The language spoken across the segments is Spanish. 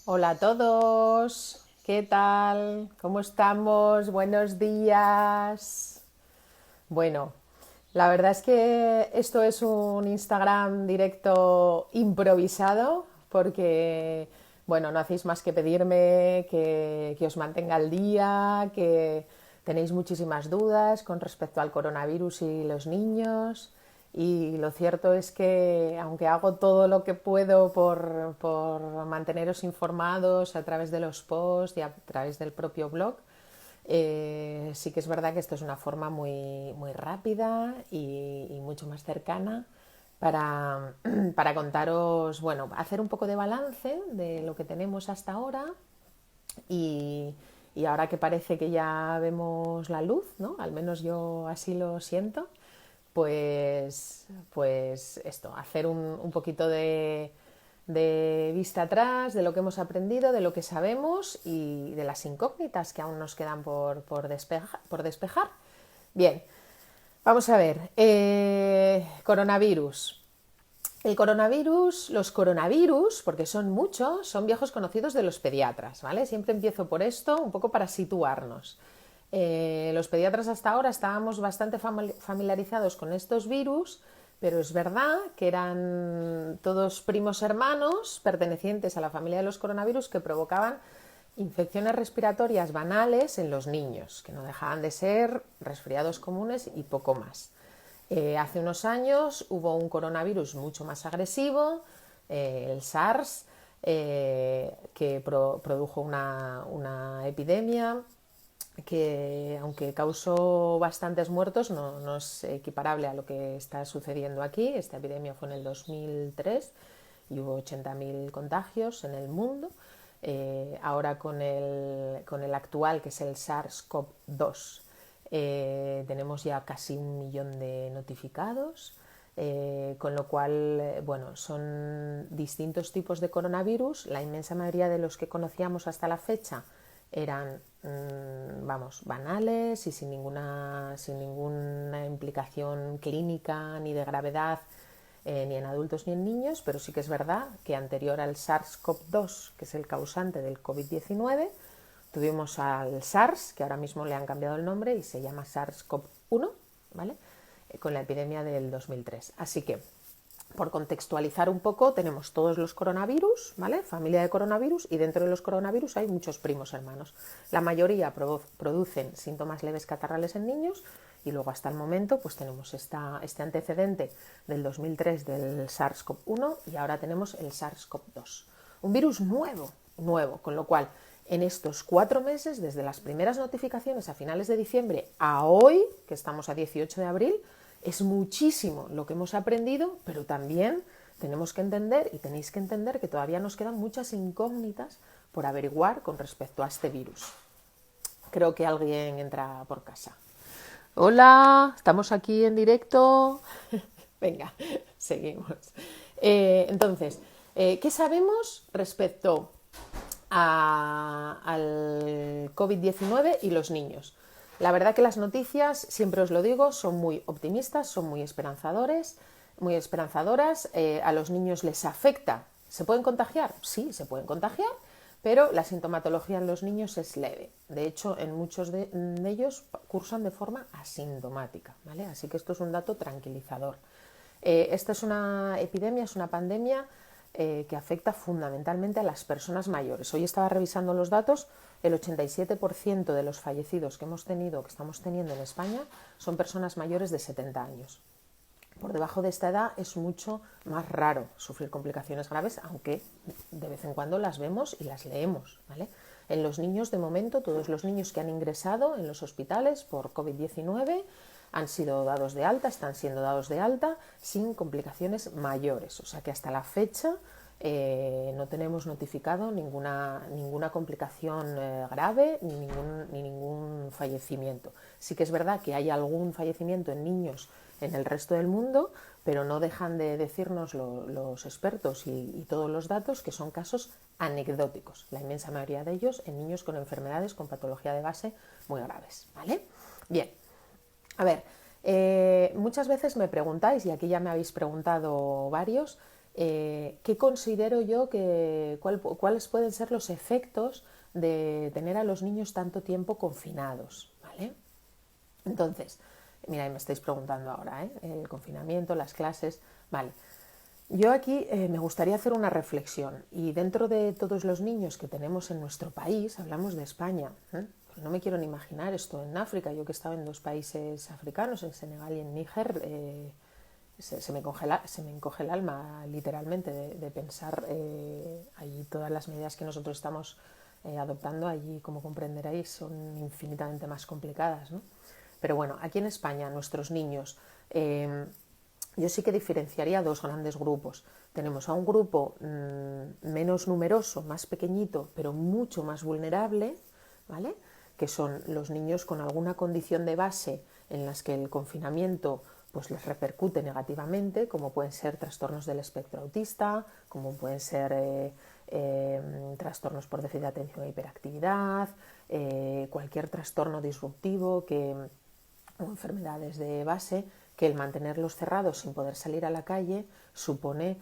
Hola a todos, ¿qué tal? ¿Cómo estamos? Buenos días. Bueno, la verdad es que esto es un Instagram directo improvisado porque, bueno, no hacéis más que pedirme que os mantenga al día, que tenéis muchísimas dudas con respecto al coronavirus y los niños. Y lo cierto es que, aunque hago todo lo que puedo por manteneros informados a través de los posts y a través del propio blog, sí que es verdad que esto es una forma muy rápida y mucho más cercana para, para contaros, bueno, hacer un poco de balance de lo que tenemos hasta ahora y, y ahora que parece que ya vemos la luz, ¿no? Al menos yo así lo siento, pues esto, hacer un poquito de vista atrás, de lo que hemos aprendido, de lo que sabemos y de las incógnitas que aún nos quedan por despejar. Bien, vamos a ver. Coronavirus. Los coronavirus, porque son muchos, son viejos conocidos de los pediatras, ¿vale? Siempre empiezo por esto, un poco para situarnos. Los pediatras hasta ahora estábamos bastante familiarizados con estos virus, pero es verdad que eran todos primos hermanos pertenecientes a la familia de los coronavirus que provocaban infecciones respiratorias banales en los niños, que no dejaban de ser resfriados comunes y poco más. Hace unos años hubo un coronavirus mucho más agresivo, el SARS, que produjo una epidemia que, aunque causó bastantes muertos, no es equiparable a lo que está sucediendo aquí. Esta epidemia fue en el 2003 y hubo 80.000 contagios en el mundo. Ahora con el actual, que es el SARS-CoV-2, tenemos ya casi 1 millón de notificados, con lo cual, bueno, son distintos tipos de coronavirus. La inmensa mayoría de los que conocíamos hasta la fecha eran, vamos, banales y sin ninguna implicación clínica ni de gravedad, ni en adultos ni en niños, pero sí que es verdad que anterior al SARS-CoV-2, que es el causante del COVID-19, tuvimos al SARS, que ahora mismo le han cambiado el nombre y se llama SARS-CoV-1, ¿vale? Con la epidemia del 2003. Así que, por contextualizar un poco, tenemos todos los coronavirus, ¿vale? Familia de coronavirus, y dentro de los coronavirus hay muchos primos hermanos. La mayoría producen síntomas leves catarrales en niños y luego hasta el momento pues tenemos este antecedente del 2003 del SARS-CoV-1 y ahora tenemos el SARS-CoV-2. Un virus nuevo, con lo cual en estos 4 meses, desde las primeras notificaciones a finales de diciembre a hoy, que estamos a 18 de abril, es muchísimo lo que hemos aprendido, pero también tenemos que entender y tenéis que entender que todavía nos quedan muchas incógnitas por averiguar con respecto a este virus. Creo que alguien entra por casa. Hola, estamos aquí en directo. Venga, seguimos. Entonces, ¿qué sabemos respecto al COVID-19 y los niños? La verdad que las noticias, siempre os lo digo, son muy optimistas, son muy esperanzadoras. A los niños les afecta. ¿Se pueden contagiar? Sí, se pueden contagiar, pero la sintomatología en los niños es leve. De hecho, en muchos de ellos cursan de forma asintomática, ¿vale? Así que esto es un dato tranquilizador. Esta es una epidemia, es una pandemia que afecta fundamentalmente a las personas mayores. Hoy estaba revisando los datos, el 87% de los fallecidos que estamos teniendo en España, son personas mayores de 70 años. Por debajo de esta edad es mucho más raro sufrir complicaciones graves, aunque de vez en cuando las vemos y las leemos, ¿vale? En los niños, de momento, todos los niños que han ingresado en los hospitales por COVID-19 han sido dados de alta, están siendo dados de alta sin complicaciones mayores. O sea que hasta la fecha no tenemos notificado ninguna complicación grave ni ningún fallecimiento. Sí que es verdad que hay algún fallecimiento en niños en el resto del mundo, pero no dejan de decirnos los expertos y todos los datos que son casos anecdóticos, la inmensa mayoría de ellos en niños con enfermedades con patología de base muy graves, ¿vale? Bien, a ver, muchas veces me preguntáis, y aquí ya me habéis preguntado varios, ¿qué considero yo cuáles pueden ser los efectos de tener a los niños tanto tiempo confinados? ¿Vale? Entonces, mira, me estáis preguntando ahora, el confinamiento, las clases, vale. Yo aquí me gustaría hacer una reflexión y dentro de todos los niños que tenemos en nuestro país, hablamos de España, pues no me quiero ni imaginar esto en África. Yo que he estado en 2 países africanos, en Senegal y en Níger, se me encoge el alma literalmente de pensar allí todas las medidas que nosotros estamos adoptando allí, como comprenderéis, son infinitamente más complicadas, ¿no? Pero bueno, aquí en España nuestros niños, yo sí que diferenciaría dos grandes grupos. Tenemos a un grupo menos numeroso, más pequeñito, pero mucho más vulnerable, ¿vale? Que son los niños con alguna condición de base en las que el confinamiento pues les repercute negativamente, como pueden ser trastornos del espectro autista, como pueden ser trastornos por déficit de atención e hiperactividad, cualquier trastorno disruptivo o enfermedades de base, que el mantenerlos cerrados sin poder salir a la calle supone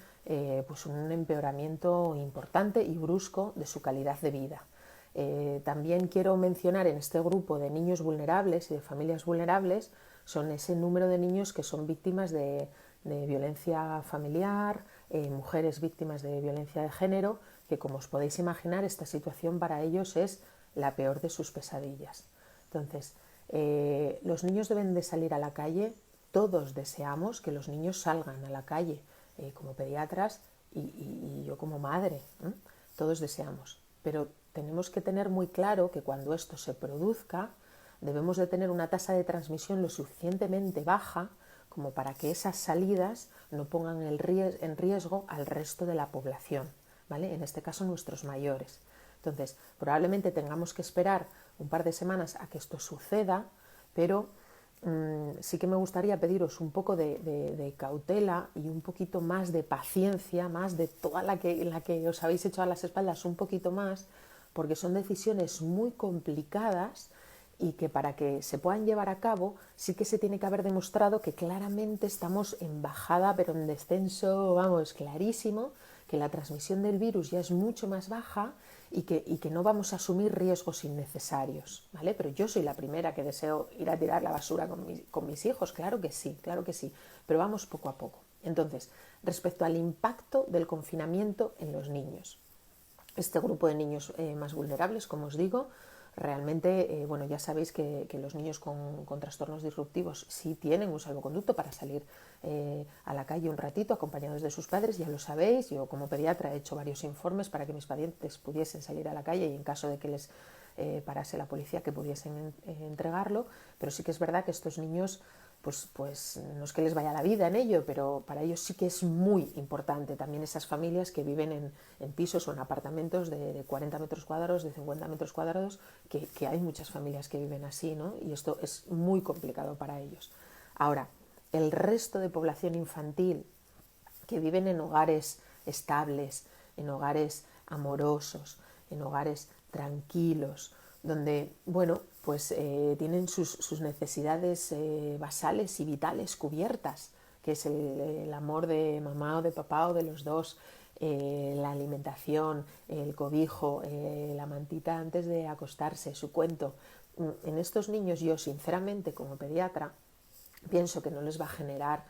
pues un empeoramiento importante y brusco de su calidad de vida. También quiero mencionar en este grupo de niños vulnerables y de familias vulnerables son ese número de niños que son víctimas de violencia familiar, mujeres víctimas de violencia de género, que como os podéis imaginar esta situación para ellos es la peor de sus pesadillas. Entonces, los niños deben de salir a la calle, todos deseamos que los niños salgan a la calle, como pediatras y yo como madre, todos deseamos, pero tenemos que tener muy claro que cuando esto se produzca debemos de tener una tasa de transmisión lo suficientemente baja como para que esas salidas no pongan en riesgo al resto de la población, ¿vale? En este caso nuestros mayores. Entonces, probablemente tengamos que esperar un par de semanas a que esto suceda, pero sí que me gustaría pediros un poco de cautela y un poquito más de paciencia, más de toda la que os habéis hecho a las espaldas, un poquito más, porque son decisiones muy complicadas y que para que se puedan llevar a cabo sí que se tiene que haber demostrado que claramente estamos en bajada, pero en descenso, vamos, clarísimo, que la transmisión del virus ya es mucho más baja y que no vamos a asumir riesgos innecesarios, ¿vale? Pero yo soy la primera que deseo ir a tirar la basura con mis hijos, claro que sí, pero vamos poco a poco. Entonces, respecto al impacto del confinamiento en los niños, este grupo de niños más vulnerables, como os digo, realmente, bueno, ya sabéis que los niños con trastornos disruptivos sí tienen un salvoconducto para salir a la calle un ratito acompañados de sus padres, ya lo sabéis. Yo como pediatra he hecho varios informes para que mis pacientes pudiesen salir a la calle y en caso de que les parase la policía que pudiesen entregarlo, pero sí que es verdad que estos niños pues no es que les vaya la vida en ello, pero para ellos sí que es muy importante también esas familias que viven en pisos o en apartamentos de 40 metros cuadrados, de 50 metros cuadrados, que hay muchas familias que viven así, ¿no? Y esto es muy complicado para ellos. Ahora, el resto de población infantil que viven en hogares estables, en hogares amorosos, en hogares tranquilos, donde, bueno, pues tienen sus necesidades basales y vitales cubiertas, que es el amor de mamá o de papá o de los dos, la alimentación, el cobijo, la mantita antes de acostarse, su cuento. En estos niños yo, sinceramente, como pediatra, pienso que no les va a generar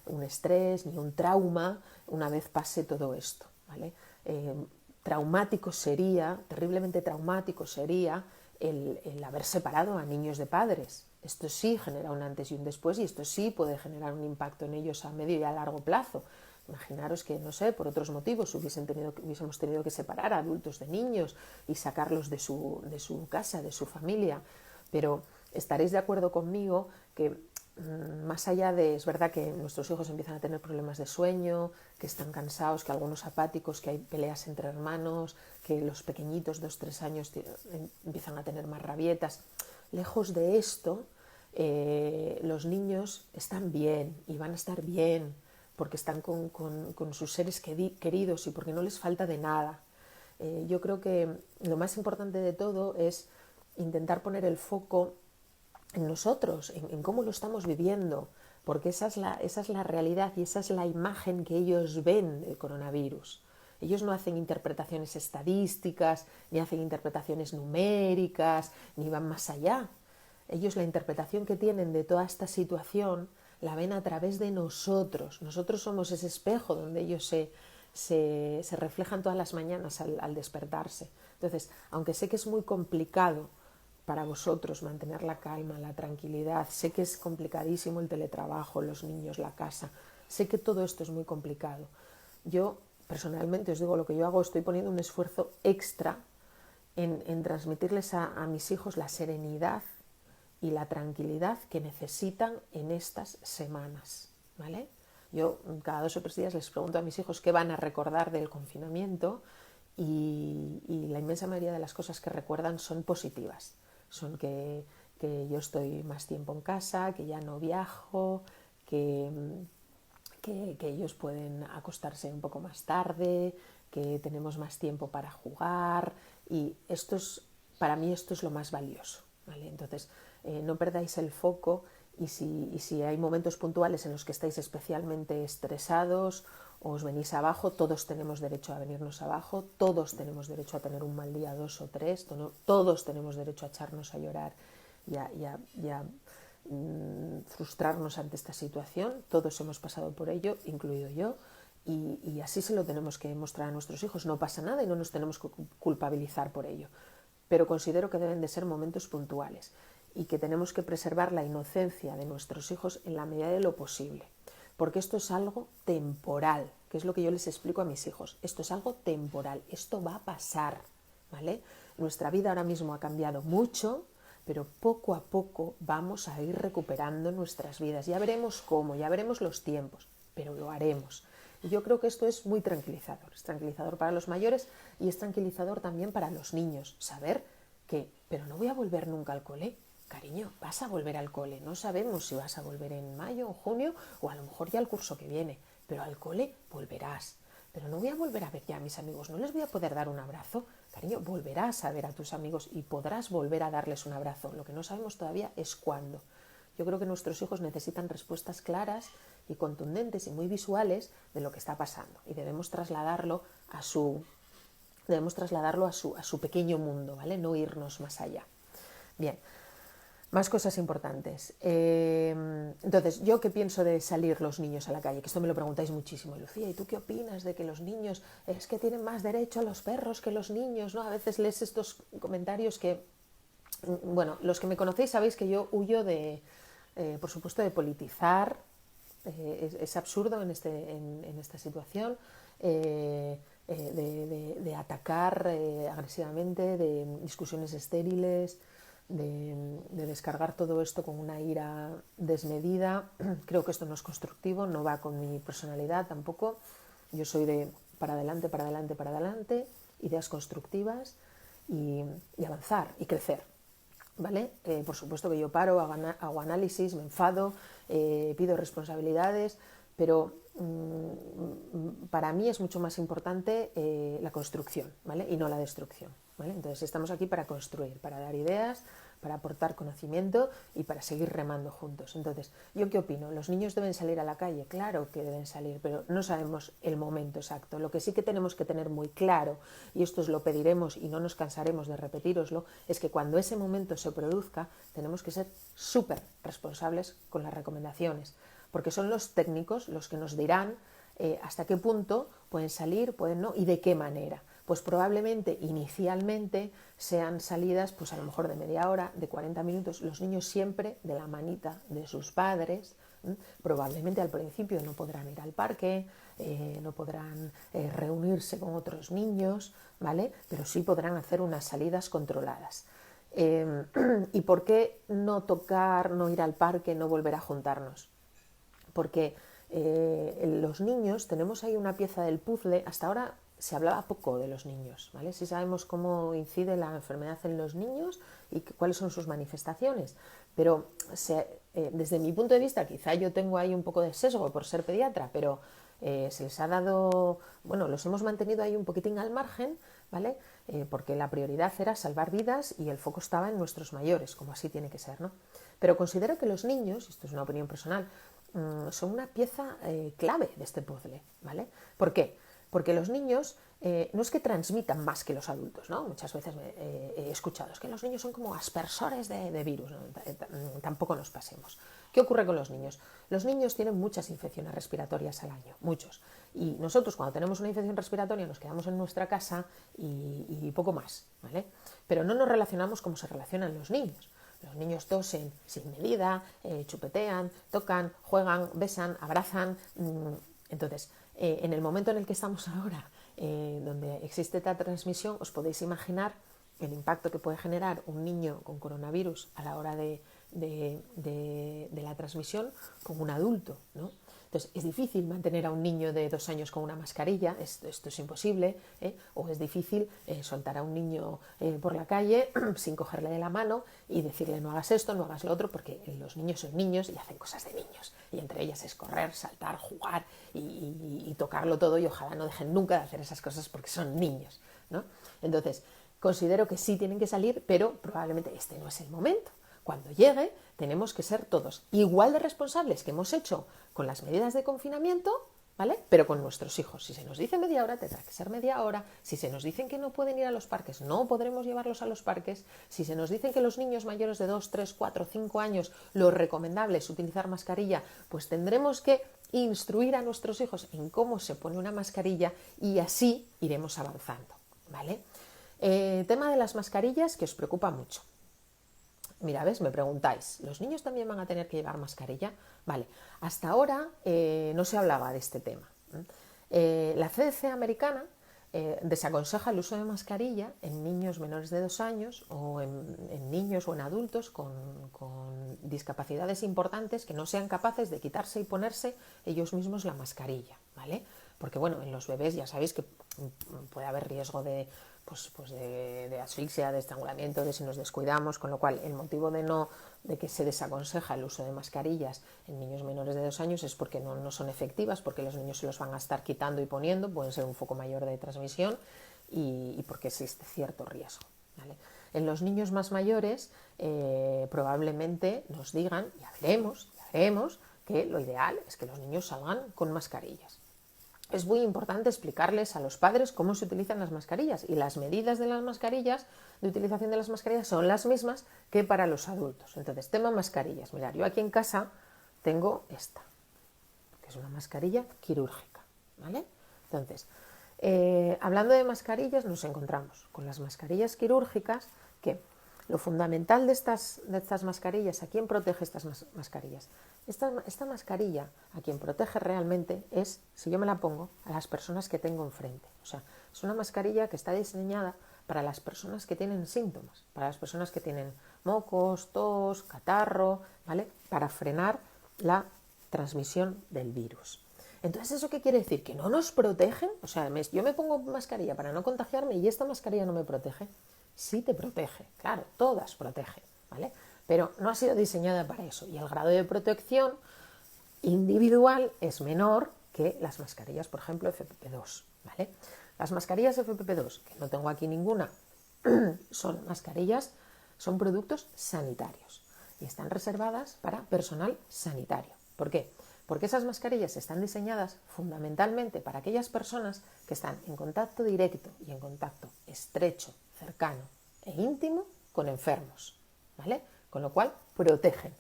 un estrés ni un trauma una vez pase todo esto, ¿vale? Traumático sería, terriblemente traumático sería el haber separado a niños de padres. Esto sí genera un antes y un después y esto sí puede generar un impacto en ellos a medio y a largo plazo. Imaginaros que, no sé, por otros motivos hubiésemos tenido que separar a adultos de niños y sacarlos de su casa, de su familia. Pero estaréis de acuerdo conmigo que más allá de, es verdad que nuestros hijos empiezan a tener problemas de sueño, que están cansados, que algunos apáticos, que hay peleas entre hermanos, que los pequeñitos, 2-3 años, empiezan a tener más rabietas. Lejos de esto, los niños están bien y van a estar bien porque están con sus seres queridos y porque no les falta de nada. Yo creo que lo más importante de todo es intentar poner el foco en nosotros, en cómo lo estamos viviendo, porque esa es la realidad y esa es la imagen que ellos ven del coronavirus. Ellos no hacen interpretaciones estadísticas, ni hacen interpretaciones numéricas, ni van más allá. Ellos la interpretación que tienen de toda esta situación la ven a través de nosotros. Nosotros somos ese espejo donde ellos se reflejan todas las mañanas al despertarse. Entonces, aunque sé que es muy complicado para vosotros mantener la calma, la tranquilidad, sé que es complicadísimo el teletrabajo, los niños, la casa, sé que todo esto es muy complicado. Yo, personalmente, os digo lo que yo hago, estoy poniendo un esfuerzo extra en transmitirles a mis hijos la serenidad y la tranquilidad que necesitan en estas semanas, ¿vale? Yo cada 2 o 3 días les pregunto a mis hijos qué van a recordar del confinamiento y la inmensa mayoría de las cosas que recuerdan son positivas. Son que yo estoy más tiempo en casa, que ya no viajo, que ellos pueden acostarse un poco más tarde, que tenemos más tiempo para jugar y para mí esto es lo más valioso, ¿vale? Entonces, no perdáis el foco y si hay momentos puntuales en los que estáis especialmente estresados o os venís abajo, todos tenemos derecho a venirnos abajo, todos tenemos derecho a tener un mal día 2 o 3, todos tenemos derecho a echarnos a llorar y a frustrarnos ante esta situación, todos hemos pasado por ello, incluido yo, y así se lo tenemos que mostrar a nuestros hijos. No pasa nada y no nos tenemos que culpabilizar por ello, pero considero que deben de ser momentos puntuales y que tenemos que preservar la inocencia de nuestros hijos en la medida de lo posible, porque esto es algo temporal, que es lo que yo les explico a mis hijos. Esto es algo temporal, esto va a pasar, ¿vale? Nuestra vida ahora mismo ha cambiado mucho, pero poco a poco vamos a ir recuperando nuestras vidas. Ya veremos cómo, ya veremos los tiempos, pero lo haremos. Y yo creo que esto es muy tranquilizador. Es tranquilizador para los mayores y es tranquilizador también para los niños. Saber que, pero no voy a volver nunca al cole. Cariño, vas a volver al cole. No sabemos si vas a volver en mayo, en junio o a lo mejor ya el curso que viene. Pero al cole volverás. Pero no voy a volver a ver ya a mis amigos. No les voy a poder dar un abrazo. Cariño, volverás a ver a tus amigos y podrás volver a darles un abrazo. Lo que no sabemos todavía es cuándo. Yo creo que nuestros hijos necesitan respuestas claras y contundentes y muy visuales de lo que está pasando. Y debemos trasladarlo a su pequeño mundo, ¿vale? No irnos más allá. Bien. Más cosas importantes. Entonces, ¿yo qué pienso de salir los niños a la calle? Que esto me lo preguntáis muchísimo. Lucía, ¿y tú qué opinas de que los niños es que tienen más derecho a los perros que los niños, ¿no? A veces lees estos comentarios que, bueno, los que me conocéis sabéis que yo huyo de, por supuesto, de politizar. Es absurdo en esta situación. De atacar agresivamente, de discusiones estériles, de descargar todo esto con una ira desmedida. Creo que esto no es constructivo, no va con mi personalidad tampoco. Yo soy de para adelante, para adelante, para adelante, ideas constructivas y avanzar y crecer, ¿vale? Por supuesto que yo paro, hago análisis, me enfado, pido responsabilidades, pero para mí es mucho más importante la construcción, ¿vale? Y no la destrucción, ¿vale? Entonces estamos aquí para construir, para dar ideas, para aportar conocimiento y para seguir remando juntos. Entonces, ¿yo qué opino? ¿Los niños deben salir a la calle? Claro que deben salir, pero no sabemos el momento exacto. Lo que sí que tenemos que tener muy claro, y esto os lo pediremos y no nos cansaremos de repetíroslo, es que cuando ese momento se produzca, tenemos que ser súper responsables con las recomendaciones, porque son los técnicos los que nos dirán hasta qué punto pueden salir, pueden no, y de qué manera. Pues probablemente inicialmente sean salidas pues a lo mejor de media hora, de 40 minutos, los niños siempre de la manita de sus padres. Probablemente al principio no podrán ir al parque, no podrán reunirse con otros niños, ¿vale? Pero sí podrán hacer unas salidas controladas. ¿Y por qué no tocar, no ir al parque, no volver a juntarnos? Porque los niños, tenemos ahí una pieza del puzzle. Hasta ahora se hablaba poco de los niños, ¿vale? Sí sabemos cómo incide la enfermedad en los niños y cuáles son sus manifestaciones, pero desde mi punto de vista, quizá yo tengo ahí un poco de sesgo por ser pediatra, pero se les ha dado, bueno, los hemos mantenido ahí un poquitín al margen, ¿vale? Porque la prioridad era salvar vidas y el foco estaba en nuestros mayores, como así tiene que ser, ¿no? Pero considero que los niños, esto es una opinión personal, son una pieza clave de este puzzle, ¿vale? ¿Por qué? Porque los niños no es que transmitan más que los adultos, ¿no? Muchas veces he escuchado, es que los niños son como aspersores de virus, ¿no? Tampoco nos pasemos. ¿Qué ocurre con los niños? Los niños tienen muchas infecciones respiratorias al año, muchos. Y nosotros cuando tenemos una infección respiratoria nos quedamos en nuestra casa y poco más, ¿vale? Pero no nos relacionamos como se relacionan los niños. Los niños tosen sin medida, chupetean, tocan, juegan, besan, abrazan. Entonces, en el momento en el que estamos ahora, donde existe esta transmisión, os podéis imaginar el impacto que puede generar un niño con coronavirus a la hora de la transmisión con un adulto, ¿no? Entonces, es difícil mantener a un niño de 2 años con una mascarilla, esto es imposible, o es difícil soltar a un niño por la calle sin cogerle de la mano y decirle no hagas esto, no hagas lo otro, porque los niños son niños y hacen cosas de niños, y entre ellas es correr, saltar, jugar y tocarlo todo, y ojalá no dejen nunca de hacer esas cosas porque son niños, ¿no? Entonces, considero que sí tienen que salir, pero probablemente este no es el momento. Cuando llegue, tenemos que ser todos igual de responsables que hemos hecho con las medidas de confinamiento, ¿vale? Pero con nuestros hijos. Si se nos dice media hora, tendrá que ser media hora. Si se nos dicen que no pueden ir a los parques, no podremos llevarlos a los parques. Si se nos dicen que los niños mayores de 2, 3, 4, 5 años lo recomendable es utilizar mascarilla, pues tendremos que instruir a nuestros hijos en cómo se pone una mascarilla y así iremos avanzando, ¿vale? Tema de las mascarillas que os preocupa mucho. Mira, ¿ves? Me preguntáis, ¿los niños también van a tener que llevar mascarilla? Vale, hasta ahora no se hablaba de este tema. La CDC americana desaconseja el uso de mascarilla en niños menores de 2 años o en niños o en adultos con discapacidades importantes que no sean capaces de quitarse y ponerse ellos mismos la mascarilla, ¿vale? Porque bueno, en los bebés ya sabéis que puede haber riesgo de asfixia, de estrangulamiento, de si nos descuidamos, con lo cual el motivo de que se desaconseja el uso de mascarillas en niños menores de 2 años es porque no son efectivas, porque los niños se los van a estar quitando y poniendo, pueden ser un foco mayor de transmisión y porque existe cierto riesgo, ¿vale? En los niños más mayores probablemente nos digan, ya veremos, que lo ideal es que los niños salgan con mascarillas. Es muy importante explicarles a los padres cómo se utilizan las mascarillas, y las medidas de las mascarillas, de utilización de las mascarillas, son las mismas que para los adultos. Entonces, tema mascarillas. Mirad, yo aquí en casa tengo esta, que es una mascarilla quirúrgica, ¿vale? Entonces, hablando de mascarillas, nos encontramos con las mascarillas quirúrgicas, que lo fundamental de estas mascarillas, ¿a quién protege estas mascarillas? Esta mascarilla a quien protege realmente es, si yo me la pongo, a las personas que tengo enfrente. O sea, es una mascarilla que está diseñada para las personas que tienen síntomas, para las personas que tienen mocos, tos, catarro, ¿vale? Para frenar la transmisión del virus. Entonces, ¿eso qué quiere decir? ¿Que no nos protegen? O sea, yo me pongo mascarilla para no contagiarme y esta mascarilla no me protege. Sí te protege, claro, todas protegen, ¿vale? Pero no ha sido diseñada para eso, y el grado de protección individual es menor que las mascarillas, por ejemplo, FFP2, ¿vale? Las mascarillas FFP2, que no tengo aquí ninguna, son productos sanitarios y están reservadas para personal sanitario. ¿Por qué? Porque esas mascarillas están diseñadas fundamentalmente para aquellas personas que están en contacto directo y en contacto estrecho, cercano e íntimo con enfermos, ¿vale? Con lo cual protegen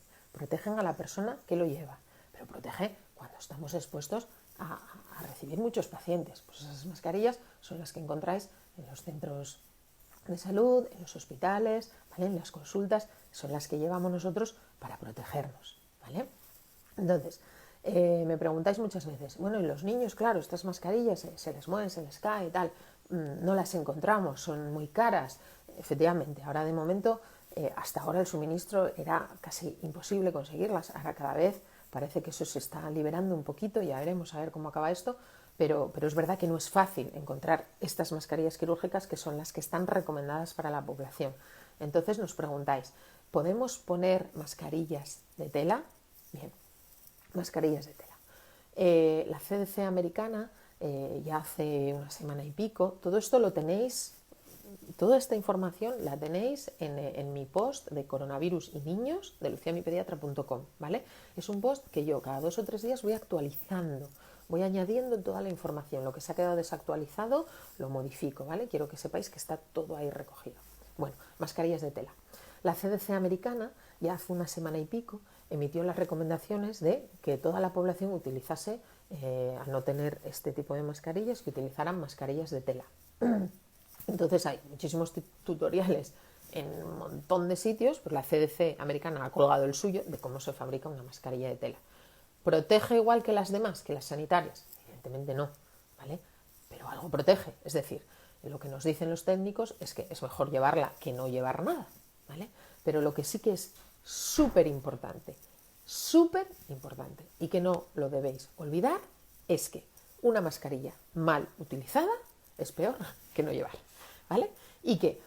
a la persona que lo lleva, pero protege cuando estamos expuestos a recibir muchos pacientes. Pues esas mascarillas son las que encontráis en los centros de salud, en los hospitales, ¿vale? En las consultas, son las que llevamos nosotros para protegernos, ¿vale? Entonces, me preguntáis muchas veces, bueno, y los niños, claro, estas mascarillas se les mueven, se les cae y tal, no las encontramos, son muy caras. Efectivamente, ahora de momento, hasta ahora el suministro era casi imposible conseguirlas, ahora cada vez parece que eso se está liberando un poquito, ya veremos a ver cómo acaba esto, pero es verdad que no es fácil encontrar estas mascarillas quirúrgicas, que son las que están recomendadas para la población. Entonces nos preguntáis, ¿podemos poner mascarillas de tela? Bien, mascarillas de tela. La CDC americana ya hace una semana y pico, todo esto lo tenéis toda esta información la tenéis en mi post de coronavirus y niños de luciamipediatra.com, ¿vale? Es un post que yo cada 2 o 3 días voy actualizando, voy añadiendo toda la información. Lo que se ha quedado desactualizado lo modifico, ¿vale? Quiero que sepáis que está todo ahí recogido. Bueno, mascarillas de tela. La CDC americana ya hace una semana y pico emitió las recomendaciones de que toda la población utilizase, al no tener este tipo de mascarillas, que utilizaran mascarillas de tela. Entonces hay muchísimos tutoriales en un montón de sitios, pues la CDC americana ha colgado el suyo de cómo se fabrica una mascarilla de tela. ¿Protege igual que las demás, que las sanitarias? Evidentemente no, ¿vale? Pero algo protege, es decir, lo que nos dicen los técnicos es que es mejor llevarla que no llevar nada, ¿vale? Pero lo que sí que es súper importante y que no lo debéis olvidar es que una mascarilla mal utilizada es peor que no llevar, ¿vale? Y que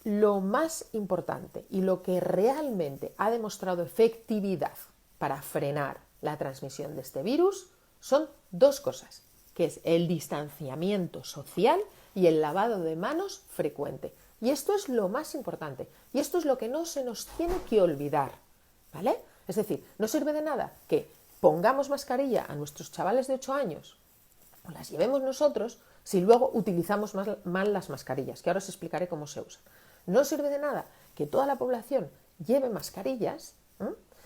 lo más importante y lo que realmente ha demostrado efectividad para frenar la transmisión de este virus son 2 cosas, que es el distanciamiento social y el lavado de manos frecuente. Y esto es lo más importante. Y esto es lo que no se nos tiene que olvidar, ¿vale? Es decir, no sirve de nada que pongamos mascarilla a nuestros chavales de 8 años o las llevemos nosotros si luego utilizamos mal las mascarillas, que ahora os explicaré cómo se usan. No sirve de nada que toda la población lleve mascarillas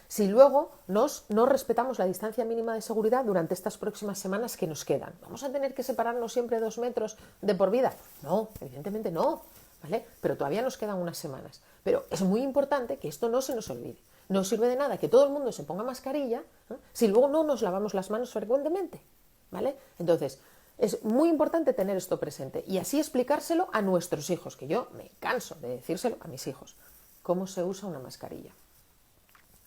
si luego no respetamos la distancia mínima de seguridad durante estas próximas semanas que nos quedan. ¿Vamos a tener que separarnos siempre 2 metros de por vida? No, evidentemente no, ¿vale? Pero todavía nos quedan unas semanas. Pero es muy importante que esto no se nos olvide. No sirve de nada que todo el mundo se ponga mascarilla si luego no nos lavamos las manos frecuentemente, ¿vale? Entonces, es muy importante tener esto presente y así explicárselo a nuestros hijos, que yo me canso de decírselo a mis hijos. ¿Cómo se usa una mascarilla?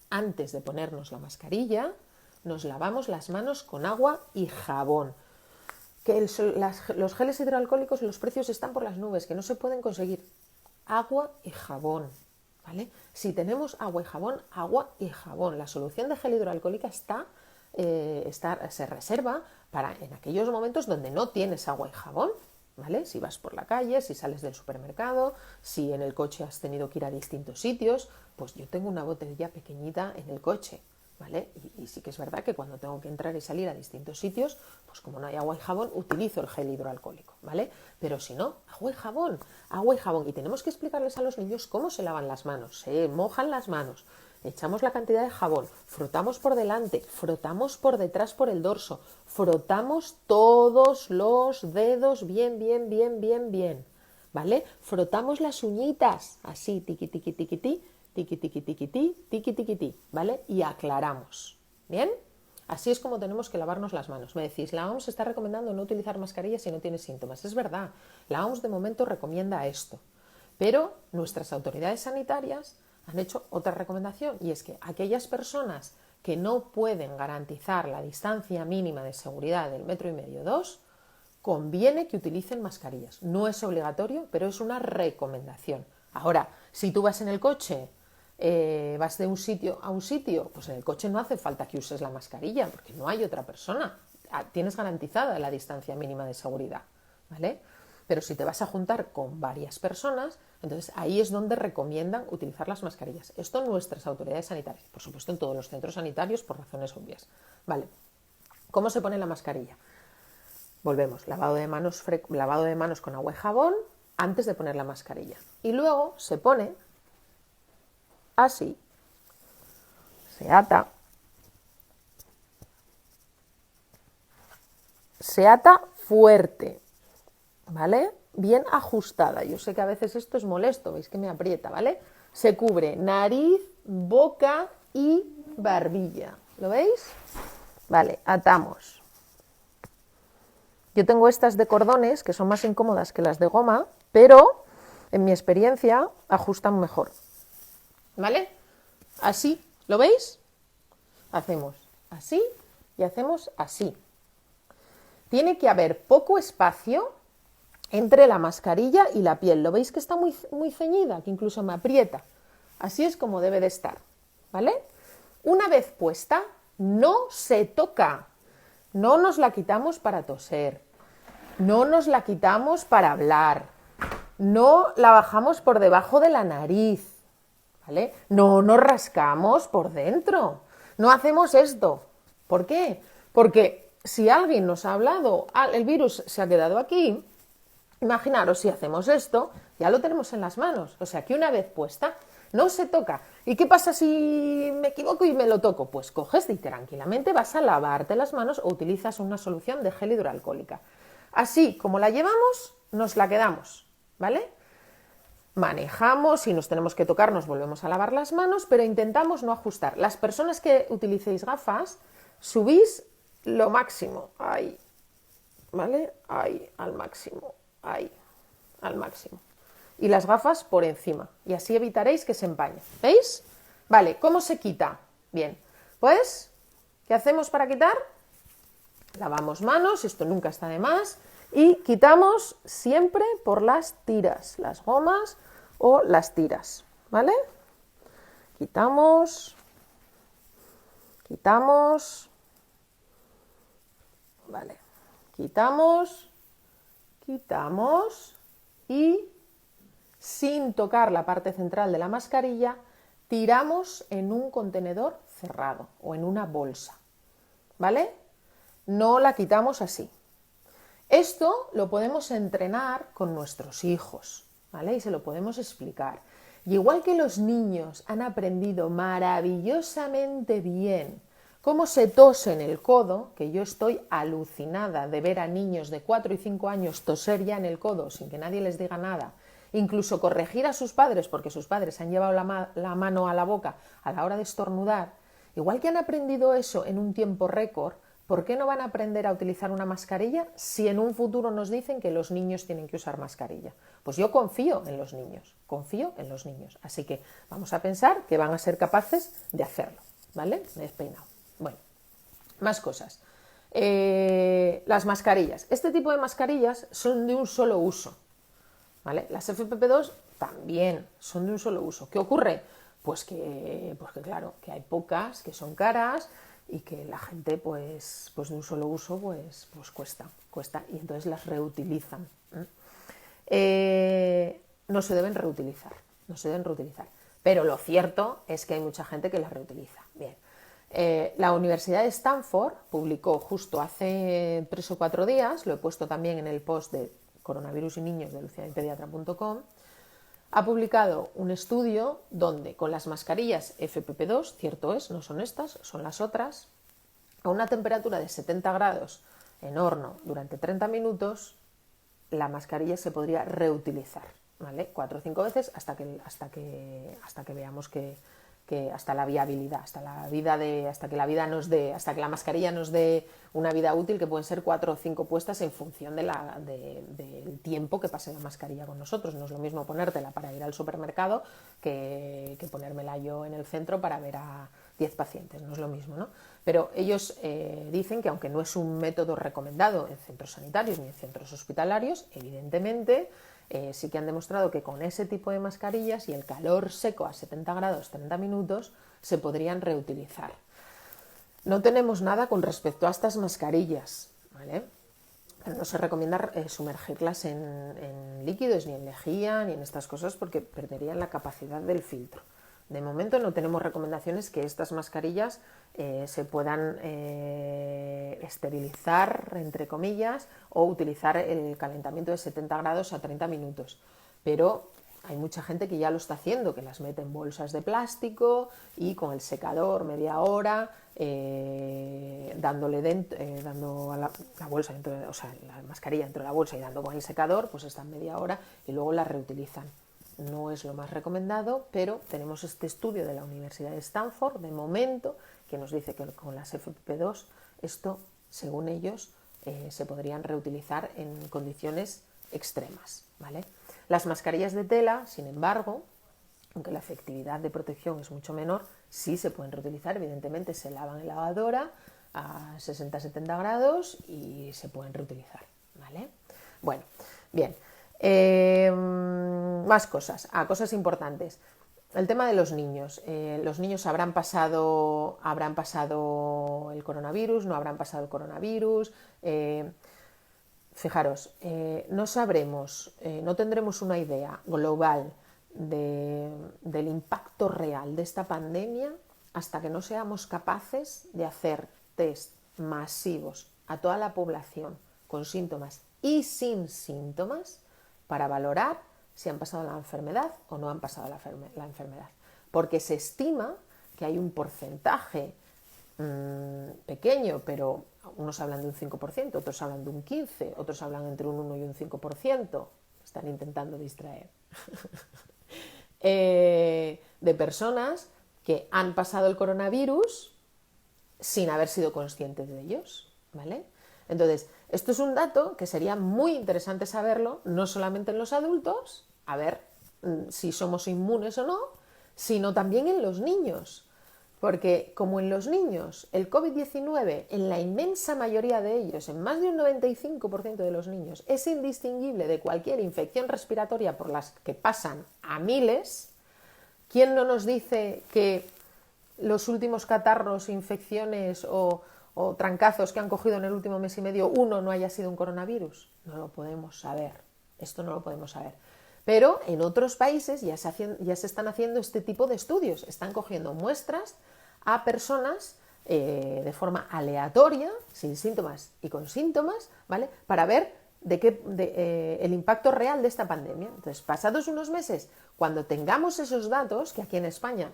Antes de ponernos la mascarilla, nos lavamos las manos con agua y jabón. Que los geles hidroalcohólicos, los precios están por las nubes, que no se pueden conseguir. Agua y jabón, ¿vale? Si tenemos agua y jabón, agua y jabón. La solución de gel hidroalcohólica se reserva para en aquellos momentos donde no tienes agua y jabón, ¿vale? Si vas por la calle, si sales del supermercado, si en el coche has tenido que ir a distintos sitios, pues yo tengo una botella pequeñita en el coche, ¿vale? Y sí que es verdad que cuando tengo que entrar y salir a distintos sitios, pues como no hay agua y jabón, utilizo el gel hidroalcohólico, ¿vale? Pero si no, agua y jabón, agua y jabón. Y tenemos que explicarles a los niños cómo se lavan las manos, se mojan las manos, echamos la cantidad de jabón, frotamos por delante, frotamos por detrás por el dorso, frotamos todos los dedos bien, bien, bien, bien, bien, ¿vale? Frotamos las uñitas, así, tiqui, tiqui, tiqui, tiqui, tiqui, tiqui, tiqui, tiqui, tiqui, tiqui, ¿vale? Y aclaramos, ¿bien? Así es como tenemos que lavarnos las manos. Me decís, la OMS está recomendando no utilizar mascarillas si no tienes síntomas. Es verdad, la OMS de momento recomienda esto, pero nuestras autoridades sanitarias han hecho otra recomendación y es que aquellas personas que no pueden garantizar la distancia mínima de seguridad del 1,5 metros, 2, conviene que utilicen mascarillas. No es obligatorio, pero es una recomendación. Ahora, si tú vas en el coche, vas de un sitio a un sitio, pues en el coche no hace falta que uses la mascarilla porque no hay otra persona. Tienes garantizada la distancia mínima de seguridad, ¿vale? Pero si te vas a juntar con varias personas, entonces ahí es donde recomiendan utilizar las mascarillas. Esto en nuestras autoridades sanitarias, por supuesto en todos los centros sanitarios por razones obvias. Vale, ¿cómo se pone la mascarilla? Volvemos, lavado de manos con agua y jabón antes de poner la mascarilla. Y luego se pone así, se ata fuerte, ¿vale? Bien ajustada. Yo sé que a veces esto es molesto, veis que me aprieta, ¿vale? Se cubre nariz, boca y barbilla. ¿Lo veis? Vale, atamos. Yo tengo estas de cordones que son más incómodas que las de goma, pero en mi experiencia ajustan mejor. ¿Vale? Así, ¿lo veis? Hacemos así y hacemos así. Tiene que haber poco espacio entre la mascarilla y la piel. ¿Lo veis que está muy, muy ceñida? Que incluso me aprieta. Así es como debe de estar, ¿vale? Una vez puesta, no se toca. No nos la quitamos para toser. No nos la quitamos para hablar. no la bajamos por debajo de la nariz, ¿vale? No nos rascamos por dentro, no hacemos esto. ¿Por qué? Porque si alguien nos ha hablado, el virus se ha quedado aquí, imaginaros si hacemos esto, ya lo tenemos en las manos, o sea que una vez puesta, no se toca. ¿Y qué pasa si me equivoco y me lo toco? Pues coges y tranquilamente vas a lavarte las manos o utilizas una solución de gel hidroalcohólica. Así como la llevamos, nos la quedamos, ¿vale? Manejamos, si nos tenemos que tocar nos volvemos a lavar las manos, pero intentamos no ajustar. Las personas que utilicéis gafas, subís lo máximo, ahí, ¿vale? Ahí, al máximo, ahí, al máximo. Y las gafas por encima, y así evitaréis que se empañe. ¿Veis? Vale, ¿cómo se quita? Bien, pues, ¿qué hacemos para quitar? Lavamos manos, esto nunca está de más, y quitamos siempre por las tiras, las gomas o las tiras, ¿vale? Quitamos, vale, quitamos y sin tocar la parte central de la mascarilla, tiramos en un contenedor cerrado o en una bolsa, ¿vale? No la quitamos así. Esto lo podemos entrenar con nuestros hijos, ¿vale? Y se lo podemos explicar. Y igual que los niños han aprendido maravillosamente bien cómo se tose en el codo, que yo estoy alucinada de ver a niños de 4 y 5 años toser ya en el codo sin que nadie les diga nada, incluso corregir a sus padres porque sus padres han llevado la mano a la boca a la hora de estornudar, igual que han aprendido eso en un tiempo récord, ¿por qué no van a aprender a utilizar una mascarilla si en un futuro nos dicen que los niños tienen que usar mascarilla? Pues yo confío en los niños, así que vamos a pensar que van a ser capaces de hacerlo, ¿vale? Despeinado. Bueno, más cosas. Las mascarillas. Este tipo de mascarillas son de un solo uso, ¿vale? Las FFP2 también son de un solo uso. ¿Qué ocurre? Pues que claro, que hay pocas, que son caras y que la gente pues de un solo uso pues cuesta y entonces las reutilizan. No se deben reutilizar, pero lo cierto es que hay mucha gente que las reutiliza. Bien. La Universidad de Stanford publicó justo hace 3 o 4 días, lo he puesto también en el post de coronavirus y niños de lucianapediatra.com, ha publicado un estudio donde con las mascarillas FFP2, cierto es, no son estas, son las otras, a una temperatura de 70 grados en horno durante 30 minutos, la mascarilla se podría reutilizar, ¿vale? 4 o 5 veces hasta que veamos que hasta la viabilidad, hasta que la mascarilla nos dé una vida útil, que pueden ser 4 o 5 puestas en función del tiempo que pase la mascarilla con nosotros. No es lo mismo ponértela para ir al supermercado que ponérmela yo en el centro para ver a 10 pacientes, no es lo mismo, ¿no? Pero ellos dicen que aunque no es un método recomendado en centros sanitarios ni en centros hospitalarios, evidentemente sí que han demostrado que con ese tipo de mascarillas y el calor seco a 70 grados 30 minutos se podrían reutilizar. No tenemos nada con respecto a estas mascarillas, ¿vale? Pero no se recomienda sumergirlas en líquidos, ni en lejía, ni en estas cosas, porque perderían la capacidad del filtro. De momento no tenemos recomendaciones que estas mascarillas se puedan esterilizar, entre comillas, o utilizar el calentamiento de 70 grados a 30 minutos. Pero hay mucha gente que ya lo está haciendo, que las mete en bolsas de plástico y con el secador media hora, dando a la bolsa, o sea, la mascarilla dentro de la bolsa y dando con el secador, pues están media hora y luego la reutilizan. No es lo más recomendado, pero tenemos este estudio de la Universidad de Stanford, de momento, que nos dice que con las FFP2 esto, según ellos, se podrían reutilizar en condiciones extremas, ¿vale? Las mascarillas de tela, sin embargo, aunque la efectividad de protección es mucho menor, sí se pueden reutilizar, evidentemente se lavan en lavadora a 60-70 grados y se pueden reutilizar, ¿vale? Bueno, bien. Más cosas, cosas importantes. El tema de los niños. Los niños habrán pasado el coronavirus, no habrán pasado el coronavirus. fijaros, no sabremos, no tendremos una idea global del impacto real de esta pandemia hasta que no seamos capaces de hacer test masivos a toda la población con síntomas y sin síntomas para valorar si han pasado la enfermedad o no han pasado la enfermedad. Porque se estima que hay un porcentaje pequeño, pero unos hablan de un 5%, otros hablan de un 15%, otros hablan entre un 1 y un 5%, están intentando distraer, de personas que han pasado el coronavirus sin haber sido conscientes de ellos, ¿vale? Entonces, esto es un dato que sería muy interesante saberlo, no solamente en los adultos, a ver si somos inmunes o no, sino también en los niños. Porque como en los niños, el COVID-19, en la inmensa mayoría de ellos, en más de un 95% de los niños, es indistinguible de cualquier infección respiratoria por las que pasan a miles, ¿quién no nos dice que los últimos catarros, infecciones o trancazos que han cogido en el último mes y medio, uno no haya sido un coronavirus? No lo podemos saber, esto no lo podemos saber. Pero en otros países ya se están haciendo este tipo de estudios, están cogiendo muestras a personas de forma aleatoria, sin síntomas y con síntomas, ¿vale? Para ver el impacto real de esta pandemia. Entonces, pasados unos meses, cuando tengamos esos datos, que aquí en España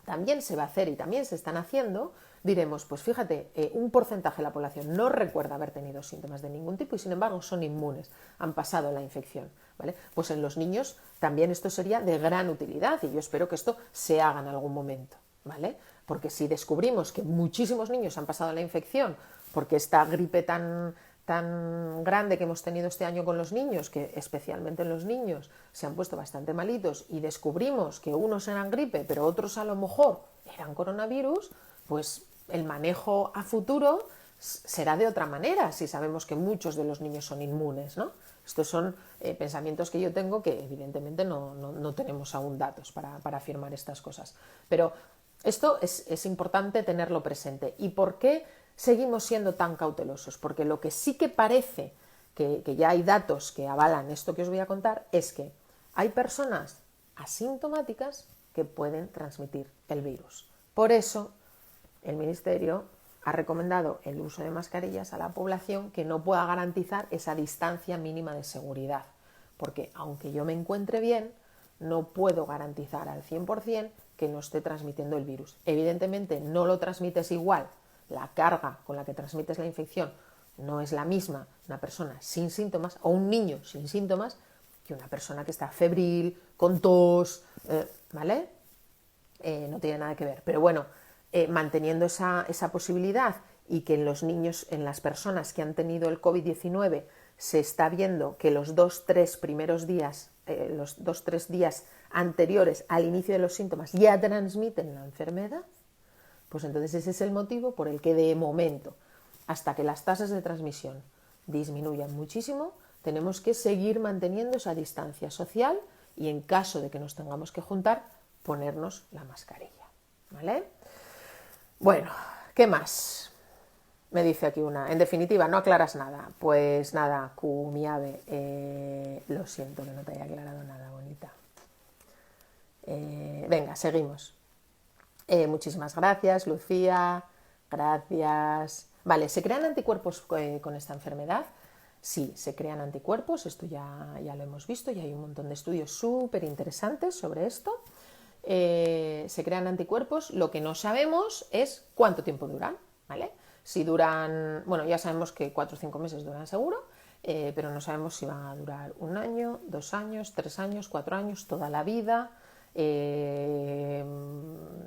también se va a hacer y también se están haciendo, diremos, pues fíjate, un porcentaje de la población no recuerda haber tenido síntomas de ningún tipo y sin embargo son inmunes, han pasado la infección, ¿vale? Pues en los niños también esto sería de gran utilidad y yo espero que esto se haga en algún momento, ¿vale? Porque si descubrimos que muchísimos niños han pasado la infección porque esta gripe tan grande que hemos tenido este año con los niños, que especialmente en los niños se han puesto bastante malitos y descubrimos que unos eran gripe pero otros a lo mejor eran coronavirus, pues el manejo a futuro será de otra manera si sabemos que muchos de los niños son inmunes, ¿no? Estos son pensamientos que yo tengo que evidentemente no tenemos aún datos para afirmar estas cosas. Pero esto es importante tenerlo presente. ¿Y por qué seguimos siendo tan cautelosos? Porque lo que sí que parece que ya hay datos que avalan esto que os voy a contar es que hay personas asintomáticas que pueden transmitir el virus. Por eso el Ministerio ha recomendado el uso de mascarillas a la población que no pueda garantizar esa distancia mínima de seguridad. Porque aunque yo me encuentre bien, no puedo garantizar al 100% que no esté transmitiendo el virus. Evidentemente no lo transmites igual, la carga con la que transmites la infección no es la misma una persona sin síntomas o un niño sin síntomas que una persona que está febril, con tos, ¿vale? No tiene nada que ver. Pero bueno, manteniendo esa posibilidad y que en los niños, en las personas que han tenido el COVID-19, se está viendo que los 2-3 primeros días, los 2-3 días anteriores al inicio de los síntomas ya transmiten la enfermedad, pues entonces ese es el motivo por el que de momento, hasta que las tasas de transmisión disminuyan muchísimo, tenemos que seguir manteniendo esa distancia social y en caso de que nos tengamos que juntar, ponernos la mascarilla, ¿vale? Bueno, ¿qué más? Me dice aquí una. En definitiva, no aclaras nada. Pues nada, Q, mi ave. Lo siento que no te haya aclarado nada, bonita. Venga, seguimos. Muchísimas gracias, Lucía. Gracias. Vale, ¿se crean anticuerpos con esta enfermedad? Sí, se crean anticuerpos. Esto ya lo hemos visto y hay un montón de estudios súper interesantes sobre esto. Se crean anticuerpos, lo que no sabemos es cuánto tiempo duran, ¿vale? Si duran, bueno, ya sabemos que 4 o 5 meses duran seguro, pero no sabemos si van a durar 1 año, 2 años, 3 años, 4 años, toda la vida.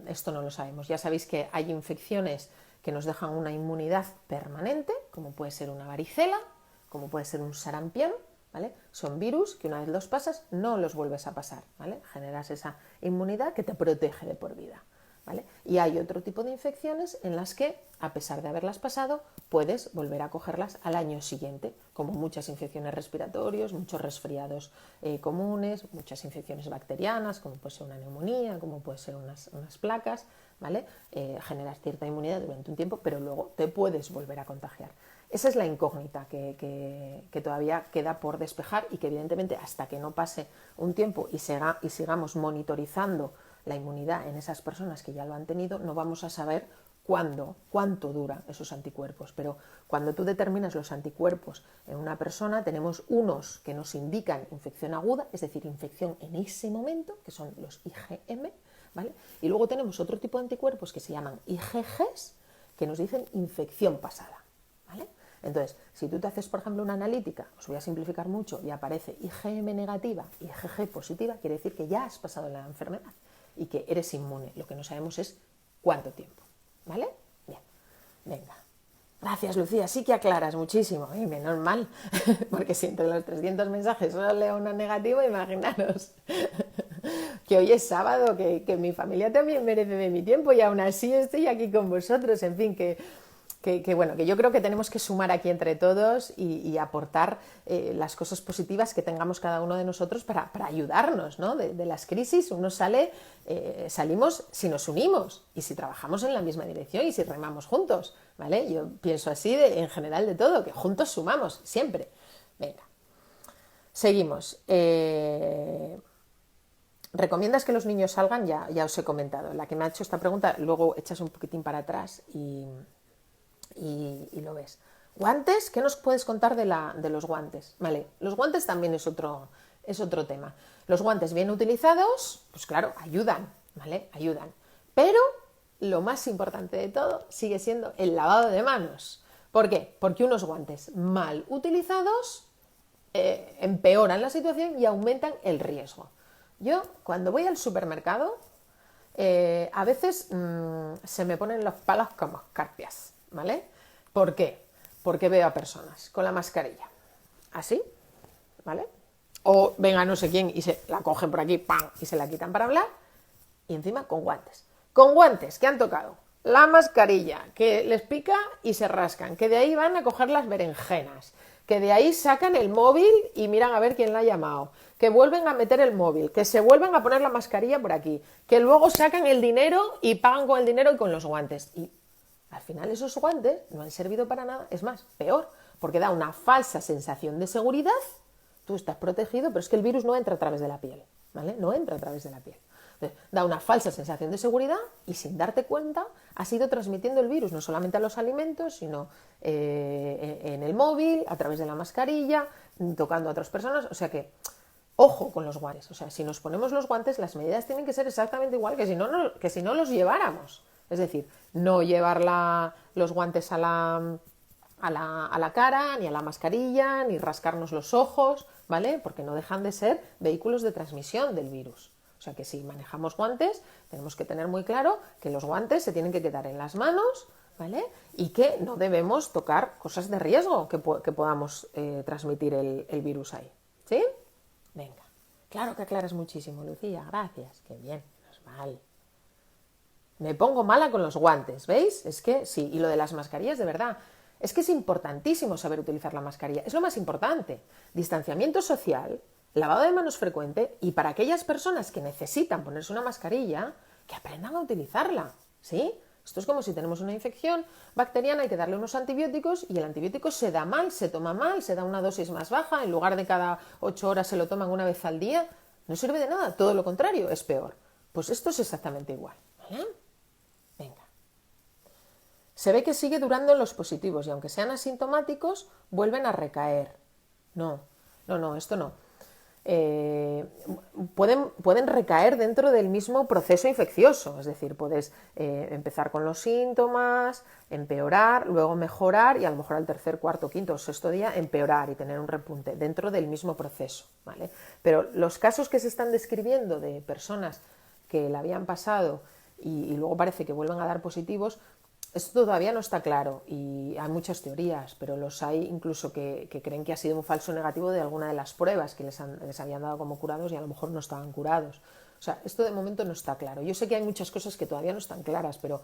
Esto no lo sabemos. Ya sabéis que hay infecciones que nos dejan una inmunidad permanente, como puede ser una varicela, como puede ser un sarampión, ¿vale? Son virus que una vez los pasas no los vuelves a pasar, ¿vale? Generas esa inmunidad que te protege de por vida, ¿vale? Y hay otro tipo de infecciones en las que, a pesar de haberlas pasado, puedes volver a cogerlas al año siguiente, como muchas infecciones respiratorias, muchos resfriados comunes, muchas infecciones bacterianas, como puede ser una neumonía, como puede ser unas placas, ¿vale? Generas cierta inmunidad durante un tiempo, pero luego te puedes volver a contagiar. esa es la incógnita que todavía queda por despejar y que evidentemente hasta que no pase un tiempo y sigamos monitorizando la inmunidad en esas personas que ya lo han tenido, no vamos a saber cuánto duran esos anticuerpos. Pero cuando tú determinas los anticuerpos en una persona, tenemos unos que nos indican infección aguda, es decir, infección en ese momento, que son los IgM, ¿vale? Y luego tenemos otro tipo de anticuerpos que se llaman IgGs, que nos dicen infección pasada, ¿vale? Entonces, si tú te haces, por ejemplo, una analítica, os voy a simplificar mucho, y aparece IgM negativa y IgG positiva, quiere decir que ya has pasado la enfermedad y que eres inmune. Lo que no sabemos es cuánto tiempo, ¿vale? Bien, venga. Gracias, Lucía, sí que aclaras muchísimo, y menos mal, porque si entre los 300 mensajes solo leo una negativa, imaginaros que hoy es sábado, que mi familia también merece de mi tiempo y aún así estoy aquí con vosotros, en fin, bueno, que yo creo que tenemos que sumar aquí entre todos y aportar las cosas positivas que tengamos cada uno de nosotros para ayudarnos, ¿no? De las crisis uno salimos si nos unimos y si trabajamos en la misma dirección y si remamos juntos, ¿vale? Yo pienso así en general de todo, que juntos sumamos, siempre. Venga, seguimos. ¿Recomiendas que los niños salgan? Ya os he comentado. La que me ha hecho esta pregunta, luego echas un poquitín para atrás y lo ves. ¿Guantes? ¿Qué nos puedes contar de los guantes? Vale, los guantes también es otro tema. Los guantes bien utilizados, pues claro, ayudan, ¿vale? Ayudan. Pero lo más importante de todo sigue siendo el lavado de manos. ¿Por qué? Porque unos guantes mal utilizados empeoran la situación y aumentan el riesgo. Yo, cuando voy al supermercado, a veces se me ponen los palos como escarpias, ¿vale? ¿Por qué? Porque veo a personas con la mascarilla así, ¿vale? O venga no sé quién y se la cogen por aquí, ¡pam!, y se la quitan para hablar, y encima con guantes. Con guantes que han tocado la mascarilla, que les pica y se rascan, que de ahí van a coger las berenjenas, que de ahí sacan el móvil y miran a ver quién la ha llamado, que vuelven a meter el móvil, que se vuelven a poner la mascarilla por aquí, que luego sacan el dinero y pagan con el dinero y con los guantes. Y al final esos guantes no han servido para nada, es más, peor, porque da una falsa sensación de seguridad, tú estás protegido, pero es que el virus no entra a través de la piel, ¿vale? No entra a través de la piel. Entonces, da una falsa sensación de seguridad y sin darte cuenta has ido transmitiendo el virus no solamente a los alimentos, sino en el móvil, a través de la mascarilla, tocando a otras personas, o sea que ojo con los guantes, o sea, si nos ponemos los guantes las medidas tienen que ser exactamente igual que si no los lleváramos, es decir, no llevar los guantes a la cara, ni a la mascarilla, ni rascarnos los ojos, ¿vale? Porque no dejan de ser vehículos de transmisión del virus. O sea que si manejamos guantes, tenemos que tener muy claro que los guantes se tienen que quedar en las manos, ¿vale? Y que no debemos tocar cosas de riesgo que podamos transmitir el virus ahí, ¿sí? Venga. Claro que aclaras muchísimo, Lucía, gracias. Qué bien, menos mal. Me pongo mala con los guantes, ¿veis? Es que sí, y lo de las mascarillas, de verdad, es que es importantísimo saber utilizar la mascarilla, es lo más importante. Distanciamiento social, lavado de manos frecuente, y para aquellas personas que necesitan ponerse una mascarilla, que aprendan a utilizarla, ¿sí? Esto es como si tenemos una infección bacteriana, hay que darle unos antibióticos y el antibiótico se da mal, se toma mal, se da una dosis más baja, en lugar de cada 8 horas se lo toman una vez al día, no sirve de nada, todo lo contrario, es peor. Pues esto es exactamente igual, ¿vale? Venga. Se ve que sigue durando en los positivos y aunque sean asintomáticos, vuelven a recaer. No, esto no. Pueden recaer dentro del mismo proceso infeccioso, es decir, puedes empezar con los síntomas, empeorar, luego mejorar y a lo mejor al tercer, cuarto, quinto o sexto día empeorar y tener un repunte dentro del mismo proceso, ¿vale? Pero los casos que se están describiendo de personas que la habían pasado y luego parece que vuelven a dar positivos, esto todavía no está claro y hay muchas teorías, pero los hay incluso que creen que ha sido un falso negativo de alguna de las pruebas que les habían dado como curados y a lo mejor no estaban curados. O sea, esto de momento no está claro. Yo sé que hay muchas cosas que todavía no están claras, pero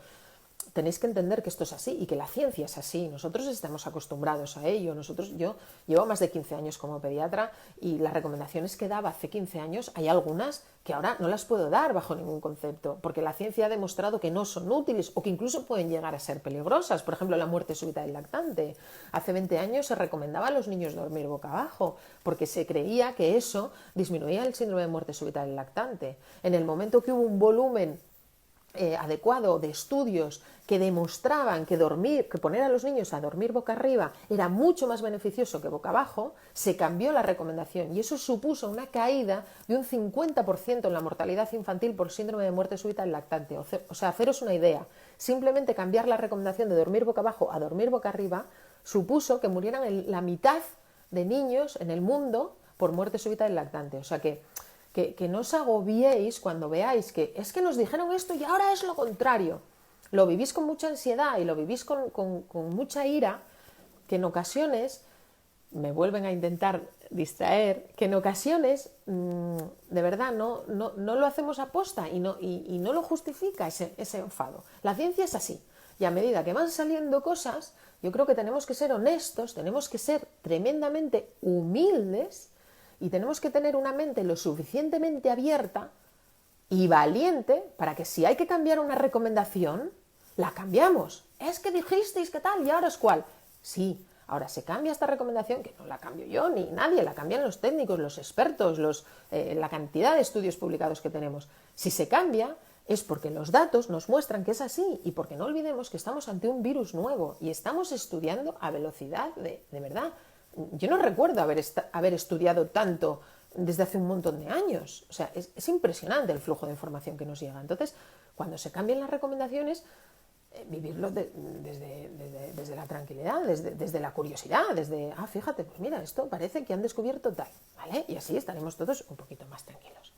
tenéis que entender que esto es así y que la ciencia es así. Nosotros estamos acostumbrados a ello. Yo llevo más de 15 años como pediatra y las recomendaciones que daba hace 15 años, hay algunas que ahora no las puedo dar bajo ningún concepto, porque la ciencia ha demostrado que no son útiles o que incluso pueden llegar a ser peligrosas. Por ejemplo, la muerte súbita del lactante. Hace 20 años se recomendaba a los niños dormir boca abajo, porque se creía que eso disminuía el síndrome de muerte súbita del lactante. En el momento que hubo un volumen adecuado de estudios que demostraban que poner a los niños a dormir boca arriba era mucho más beneficioso que boca abajo, se cambió la recomendación y eso supuso una caída de un 50% en la mortalidad infantil por síndrome de muerte súbita del lactante. O sea, haceros una idea, simplemente cambiar la recomendación de dormir boca abajo a dormir boca arriba supuso que murieran la mitad de niños en el mundo por muerte súbita del lactante. O sea que no os agobiéis cuando veáis que es que nos dijeron esto y ahora es lo contrario. Lo vivís con mucha ansiedad y lo vivís con mucha ira, que en ocasiones me vuelven a intentar distraer, que en ocasiones de verdad no lo hacemos aposta y no lo justifica ese enfado. La ciencia es así y a medida que van saliendo cosas, yo creo que tenemos que ser honestos, tenemos que ser tremendamente humildes y tenemos que tener una mente lo suficientemente abierta y valiente para que si hay que cambiar una recomendación, la cambiamos. Es que dijisteis que tal y ahora es cuál. Sí, ahora se cambia esta recomendación, que no la cambio yo ni nadie, la cambian los técnicos, los expertos, la cantidad de estudios publicados que tenemos. Si se cambia es porque los datos nos muestran que es así y porque no olvidemos que estamos ante un virus nuevo y estamos estudiando a velocidad de verdad. Yo no recuerdo haber estudiado tanto desde hace un montón de años. O sea, es impresionante el flujo de información que nos llega. Entonces, cuando se cambien las recomendaciones, vivirlo desde la tranquilidad, desde la curiosidad, fíjate, pues mira, esto parece que han descubierto tal, ¿vale? Y así estaremos todos un poquito más tranquilos.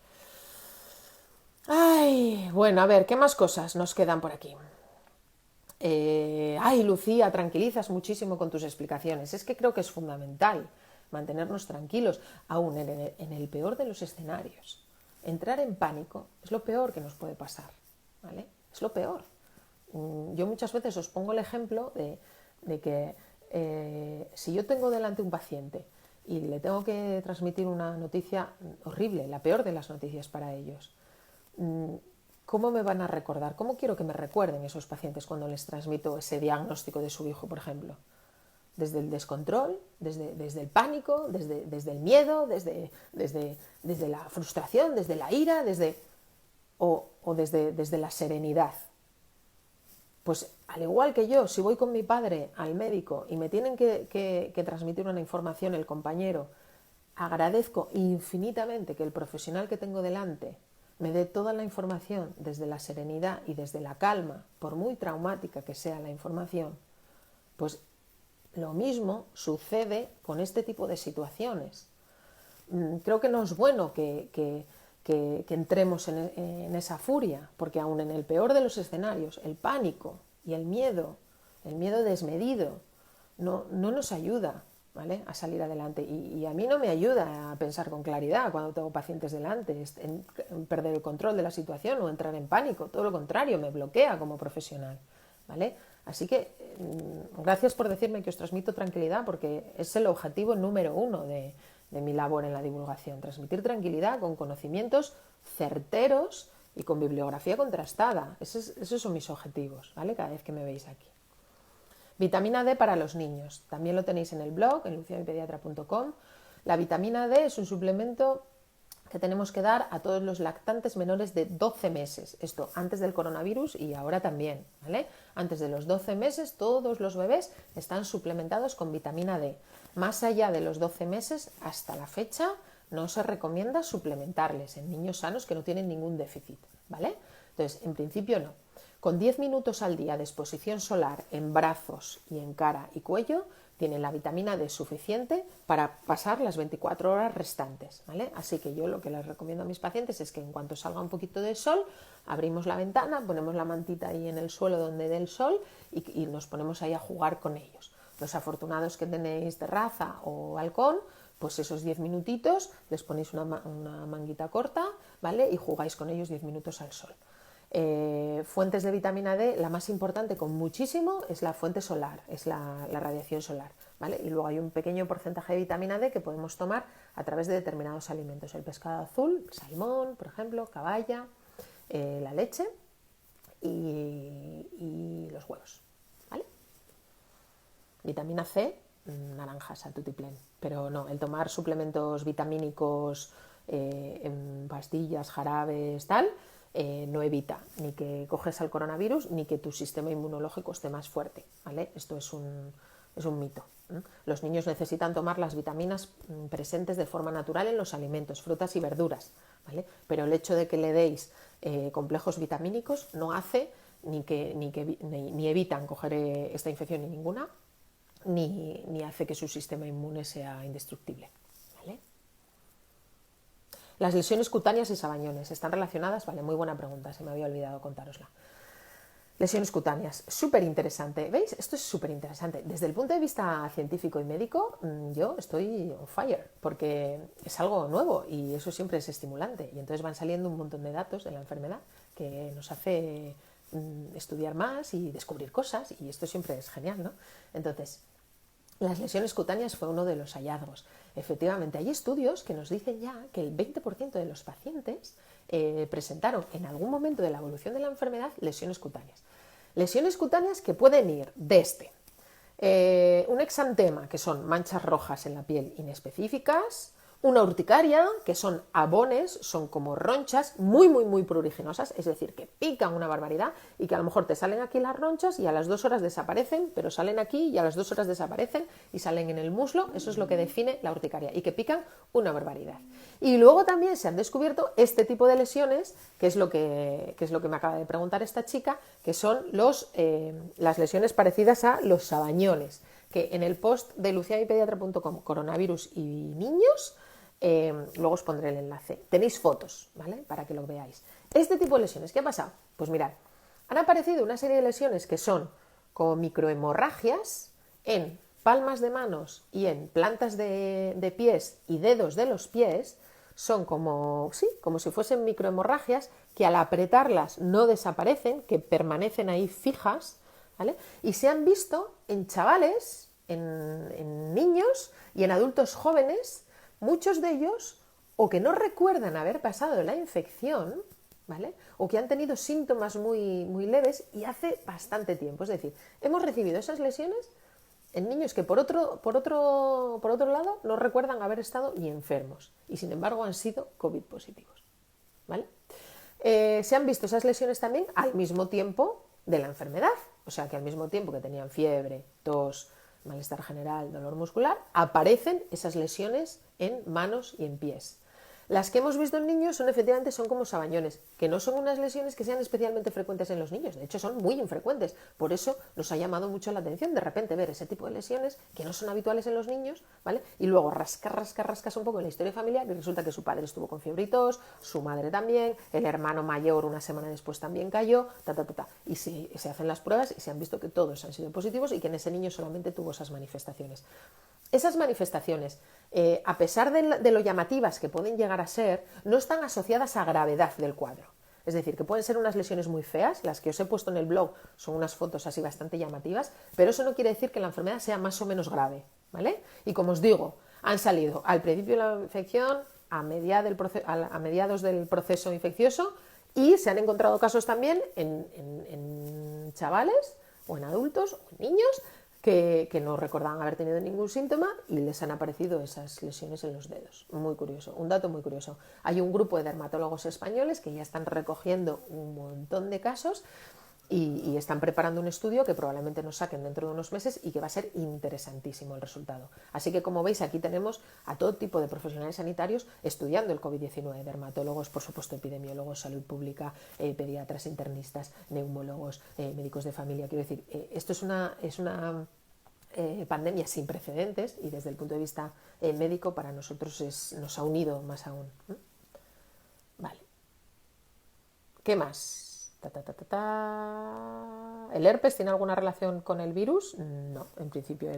Ay, bueno, a ver, ¿qué más cosas nos quedan por aquí? Lucía, tranquilizas muchísimo con tus explicaciones. Es que creo que es fundamental mantenernos tranquilos, aún en el peor de los escenarios. Entrar en pánico es lo peor que nos puede pasar, ¿vale? Es lo peor. Yo muchas veces os pongo el ejemplo de que si yo tengo delante un paciente y le tengo que transmitir una noticia horrible, la peor de las noticias para ellos, ¿cómo me van a recordar? ¿Cómo quiero que me recuerden esos pacientes cuando les transmito ese diagnóstico de su hijo, por ejemplo? Desde el descontrol, desde el pánico, desde el miedo, desde la frustración, desde la ira, desde la serenidad. Pues al igual que yo, si voy con mi padre al médico y me tienen que transmitir una información el compañero, agradezco infinitamente que el profesional que tengo delante me dé toda la información desde la serenidad y desde la calma, por muy traumática que sea la información. Pues lo mismo sucede con este tipo de situaciones. Creo que no es bueno que entremos en esa furia, porque aún en el peor de los escenarios, el pánico y el miedo desmedido, no nos ayuda, ¿vale?, a salir adelante. Y a mí no me ayuda a pensar con claridad cuando tengo pacientes delante, en perder el control de la situación o entrar en pánico. Todo lo contrario, me bloquea como profesional, ¿vale? Así que gracias por decirme que os transmito tranquilidad, porque es el objetivo número 1 de mi labor en la divulgación, transmitir tranquilidad con conocimientos certeros y con bibliografía contrastada. Esos son mis objetivos, ¿vale?, cada vez que me veis aquí. Vitamina D para los niños, también lo tenéis en el blog, en luciamipediatra.com. La vitamina D es un suplemento que tenemos que dar a todos los lactantes menores de 12 meses. Esto antes del coronavirus y ahora también, ¿vale? Antes de los 12 meses todos los bebés están suplementados con vitamina D. Más allá de los 12 meses, hasta la fecha, no se recomienda suplementarles en niños sanos que no tienen ningún déficit, ¿vale? Entonces, en principio no. Con 10 minutos al día de exposición solar en brazos y en cara y cuello, tienen la vitamina D suficiente para pasar las 24 horas restantes, ¿vale? Así que yo lo que les recomiendo a mis pacientes es que en cuanto salga un poquito de sol, abrimos la ventana, ponemos la mantita ahí en el suelo donde dé el sol y nos ponemos ahí a jugar con ellos. Los afortunados que tenéis terraza o balcón, pues esos 10 minutitos les ponéis una manguita corta, ¿vale?, y jugáis con ellos 10 minutos al sol. Fuentes de vitamina D, la más importante con muchísimo es la fuente solar, es la radiación solar, ¿vale? Y luego hay un pequeño porcentaje de vitamina D que podemos tomar a través de determinados alimentos, el pescado azul, salmón, por ejemplo, caballa, la leche y los huevos, ¿vale? Vitamina C, naranjas a tutiplén, pero no, el tomar suplementos vitamínicos en pastillas, jarabes, tal, no evita ni que coges al coronavirus ni que tu sistema inmunológico esté más fuerte, ¿vale? Esto es un mito. Los niños necesitan tomar las vitaminas presentes de forma natural en los alimentos, frutas y verduras, ¿vale? Pero el hecho de que le deis complejos vitamínicos no hace ni evitan coger esta infección ni ninguna, ni hace que su sistema inmune sea indestructible, ¿vale? Las lesiones cutáneas y sabañones, ¿están relacionadas? Vale, muy buena pregunta, se me había olvidado contárosla. Lesiones cutáneas, súper interesante. ¿Veis? Esto es súper interesante. Desde el punto de vista científico y médico, yo estoy on fire, porque es algo nuevo y eso siempre es estimulante. Y entonces van saliendo un montón de datos de la enfermedad que nos hace estudiar más y descubrir cosas, y esto siempre es genial, ¿no? Entonces, las lesiones cutáneas fue uno de los hallazgos. Efectivamente, hay estudios que nos dicen ya que el 20% de los pacientes presentaron en algún momento de la evolución de la enfermedad lesiones cutáneas. Lesiones cutáneas que pueden ir desde un exantema, que son manchas rojas en la piel inespecíficas, una urticaria, que son abones, son como ronchas muy pruriginosas, es decir, que pican una barbaridad y que a lo mejor te salen aquí las ronchas y a las 2 horas desaparecen, pero salen aquí y a las 2 horas desaparecen y salen en el muslo. Eso es lo que define la urticaria, y que pican una barbaridad. Y luego también se han descubierto este tipo de lesiones, que es lo que me acaba de preguntar esta chica, que son las lesiones parecidas a los sabañones, que en el post de luciamipediatra.com, coronavirus y niños, luego os pondré el enlace. Tenéis fotos, ¿vale? Para que lo veáis. Este tipo de lesiones, ¿qué ha pasado? Pues mirad, han aparecido una serie de lesiones que son como microhemorragias en palmas de manos y en plantas de pies y dedos de los pies. Son como si fuesen microhemorragias que al apretarlas no desaparecen, que permanecen ahí fijas, ¿vale? Y se han visto en chavales, en niños y en adultos jóvenes, muchos de ellos o que no recuerdan haber pasado la infección, ¿vale? O que han tenido síntomas muy leves y hace bastante tiempo. Es decir, hemos recibido esas lesiones en niños que por otro lado no recuerdan haber estado ni enfermos y sin embargo han sido COVID positivos, ¿vale? Se han visto esas lesiones también al mismo tiempo de la enfermedad, o sea que al mismo tiempo que tenían fiebre, tos, malestar general, dolor muscular, aparecen esas lesiones en manos y en pies. Las que hemos visto en niños son como sabañones, que no son unas lesiones que sean especialmente frecuentes en los niños, de hecho son muy infrecuentes, por eso nos ha llamado mucho la atención de repente ver ese tipo de lesiones que no son habituales en los niños, ¿vale? Y luego rascas un poco en la historia familiar y resulta que su padre estuvo con fiebre y tos, su madre también, el hermano mayor una semana después también cayó, y se hacen las pruebas y se han visto que todos han sido positivos y que en ese niño solamente tuvo esas manifestaciones. Esas manifestaciones, a pesar de lo llamativas que pueden llegar a ser, no están asociadas a gravedad del cuadro. Es decir, que pueden ser unas lesiones muy feas, las que os he puesto en el blog son unas fotos así bastante llamativas, pero eso no quiere decir que la enfermedad sea más o menos grave, ¿vale? Y como os digo, han salido al principio de la infección, a mediados del proceso infeccioso, y se han encontrado casos también en chavales o en adultos o en niños que no recordaban haber tenido ningún síntoma y les han aparecido esas lesiones en los dedos. Muy curioso, un dato muy curioso. Hay un grupo de dermatólogos españoles que ya están recogiendo un montón de casos y están preparando un estudio que probablemente nos saquen dentro de unos meses y que va a ser interesantísimo el resultado. Así que, como veis, aquí tenemos a todo tipo de profesionales sanitarios estudiando el COVID-19, dermatólogos, por supuesto, epidemiólogos, salud pública, pediatras, internistas, neumólogos, médicos de familia. Quiero decir, esto es una pandemia sin precedentes y desde el punto de vista médico para nosotros nos ha unido más aún. Vale. ¿Qué más? ¿El herpes tiene alguna relación con el virus? No, en principio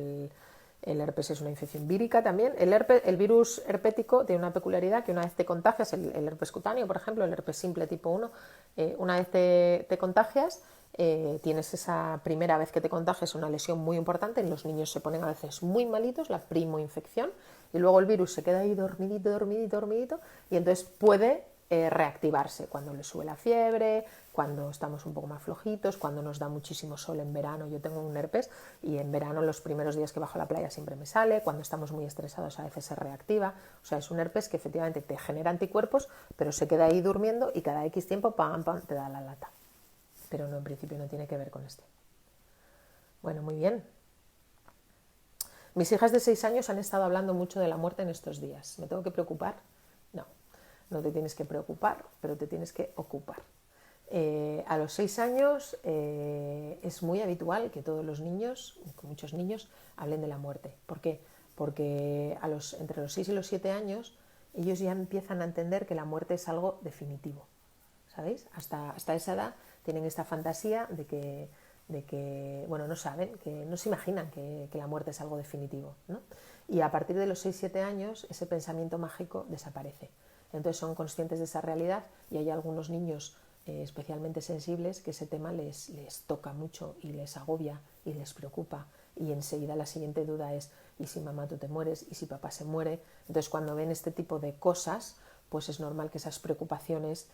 El herpes es una infección vírica también. El virus herpético tiene una peculiaridad que una vez te contagias, el herpes cutáneo, por ejemplo, el herpes simple tipo 1, una vez te contagias, tienes esa primera vez que te contagias una lesión muy importante. En los niños se ponen a veces muy malitos, la primoinfección, y luego el virus se queda ahí dormidito, dormidito, dormidito, y entonces puede reactivarse cuando le sube la fiebre, cuando estamos un poco más flojitos, cuando nos da muchísimo sol en verano. Yo tengo un herpes y en verano los primeros días que bajo a la playa siempre me sale, cuando estamos muy estresados a veces se reactiva. O sea, es un herpes que efectivamente te genera anticuerpos, pero se queda ahí durmiendo y cada X tiempo pam, pam, te da la lata. Pero no, en principio no tiene que ver con este. Bueno, muy bien. Mis hijas de 6 años han estado hablando mucho de la muerte en estos días. ¿Me tengo que preocupar? No, no te tienes que preocupar, pero te tienes que ocupar. A los 6 años es muy habitual que todos los niños, muchos niños, hablen de la muerte. ¿Por qué? Porque entre los 6 y los 7 años ellos ya empiezan a entender que la muerte es algo definitivo. ¿Sabéis? Hasta esa edad tienen esta fantasía de que, bueno, no saben, que no se imaginan que la muerte es algo definitivo, ¿no? Y a partir de los 6-7 años ese pensamiento mágico desaparece. Entonces son conscientes de esa realidad y hay algunos niños especialmente sensibles que ese tema les toca mucho y les agobia y les preocupa, y enseguida la siguiente duda es: ¿y si mamá tú te mueres? ¿Y si papá se muere? Entonces cuando ven este tipo de cosas, pues es normal que esas preocupaciones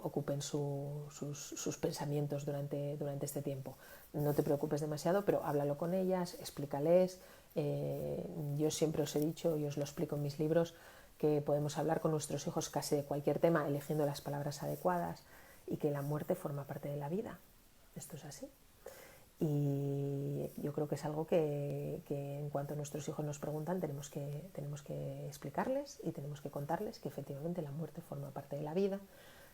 ocupen sus pensamientos durante este tiempo. No te preocupes demasiado, pero háblalo con ellas, explícales. Yo siempre os he dicho, y os lo explico en mis libros, que podemos hablar con nuestros hijos casi de cualquier tema, eligiendo las palabras adecuadas, y que la muerte forma parte de la vida. Esto es así. Y yo creo que es algo que en cuanto nuestros hijos nos preguntan tenemos que explicarles y tenemos que contarles que efectivamente la muerte forma parte de la vida,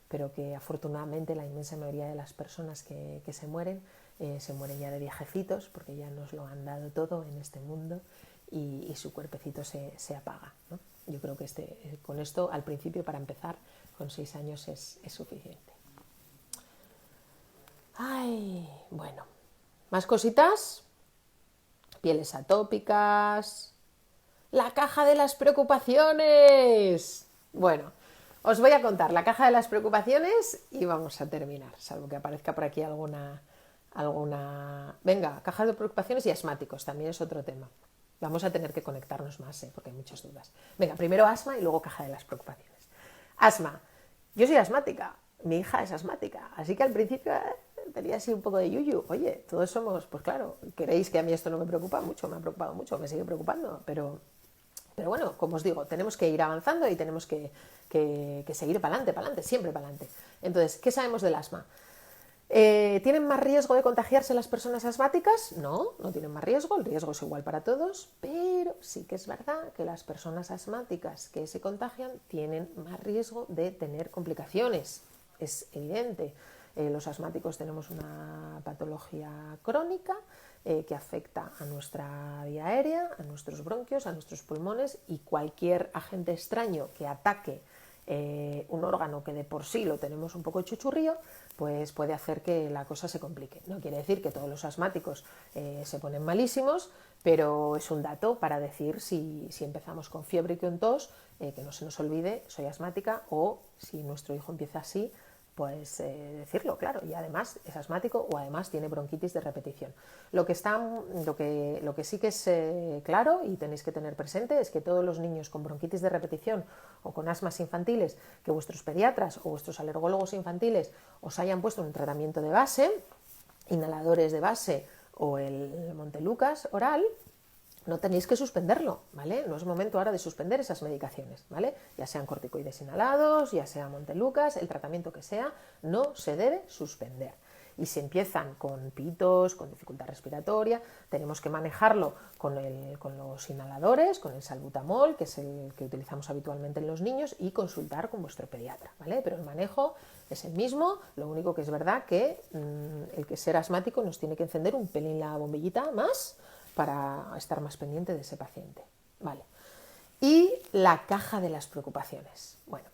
pero que afortunadamente la inmensa mayoría de las personas que se mueren ya de viejecitos, porque ya nos lo han dado todo en este mundo y su cuerpecito se apaga, ¿no? Yo creo que con esto al principio, para empezar, con 6 años es suficiente. Ay, bueno. ¿Más cositas? Pieles atópicas. ¡La caja de las preocupaciones! Bueno, os voy a contar la caja de las preocupaciones y vamos a terminar, salvo que aparezca por aquí alguna... Venga, caja de preocupaciones y asmáticos, también es otro tema. Vamos a tener que conectarnos más, porque hay muchas dudas. Venga, primero asma y luego caja de las preocupaciones. Asma. Yo soy asmática, mi hija es asmática, así que al principio tenía así un poco de yuyu. Oye, todos somos, pues claro, queréis que a mí esto no me preocupa mucho, me ha preocupado mucho, me sigue preocupando, pero bueno, como os digo, tenemos que ir avanzando y tenemos que seguir para adelante, siempre para adelante. Entonces, ¿qué sabemos del asma? ¿Tienen más riesgo de contagiarse las personas asmáticas? No, no tienen más riesgo, el riesgo es igual para todos, pero sí que es verdad que las personas asmáticas que se contagian tienen más riesgo de tener complicaciones, es evidente. Los asmáticos tenemos una patología crónica que afecta a nuestra vía aérea, a nuestros bronquios, a nuestros pulmones, y cualquier agente extraño que ataque un órgano que de por sí lo tenemos un poco chuchurrío, pues puede hacer que la cosa se complique. No quiere decir que todos los asmáticos se ponen malísimos, pero es un dato para decir si empezamos con fiebre y con tos, que no se nos olvide, soy asmática, o si nuestro hijo empieza así, pues decirlo, claro, y además es asmático o además tiene bronquitis de repetición. Lo que sí que es claro y tenéis que tener presente es que todos los niños con bronquitis de repetición o con asmas infantiles que vuestros pediatras o vuestros alergólogos infantiles os hayan puesto un tratamiento de base, inhaladores de base o el Montelukast oral, no tenéis que suspenderlo, ¿vale? No es momento ahora de suspender esas medicaciones, ¿vale? Ya sean corticoides inhalados, ya sea Montelukast, el tratamiento que sea, no se debe suspender. Y si empiezan con pitos, con dificultad respiratoria, tenemos que manejarlo con los inhaladores, con el salbutamol, que es el que utilizamos habitualmente en los niños, y consultar con vuestro pediatra, ¿vale? Pero el manejo es el mismo, lo único que es verdad que el que ser asmático nos tiene que encender un pelín la bombillita más para estar más pendiente de ese paciente. Vale. Y la caja de las preocupaciones. Bueno,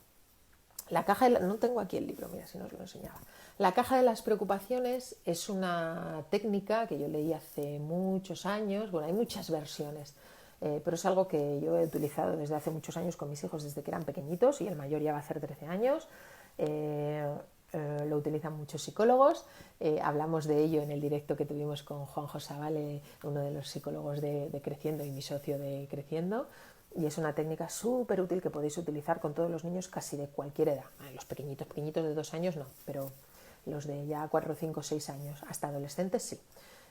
No tengo aquí el libro, mira, si no os lo enseñaba. La caja de las preocupaciones es una técnica que yo leí hace muchos años. Bueno, hay muchas versiones, pero es algo que yo he utilizado desde hace muchos años con mis hijos, desde que eran pequeñitos, y el mayor ya va a hacer 13 años. Lo utilizan muchos psicólogos. Hablamos de ello en el directo que tuvimos con Juanjo Savale, uno de los psicólogos de Creciendo y mi socio de Creciendo. Y es una técnica súper útil que podéis utilizar con todos los niños casi de cualquier edad. Los pequeñitos de 2 años no, pero los de ya 4, 5, 6 años, hasta adolescentes sí.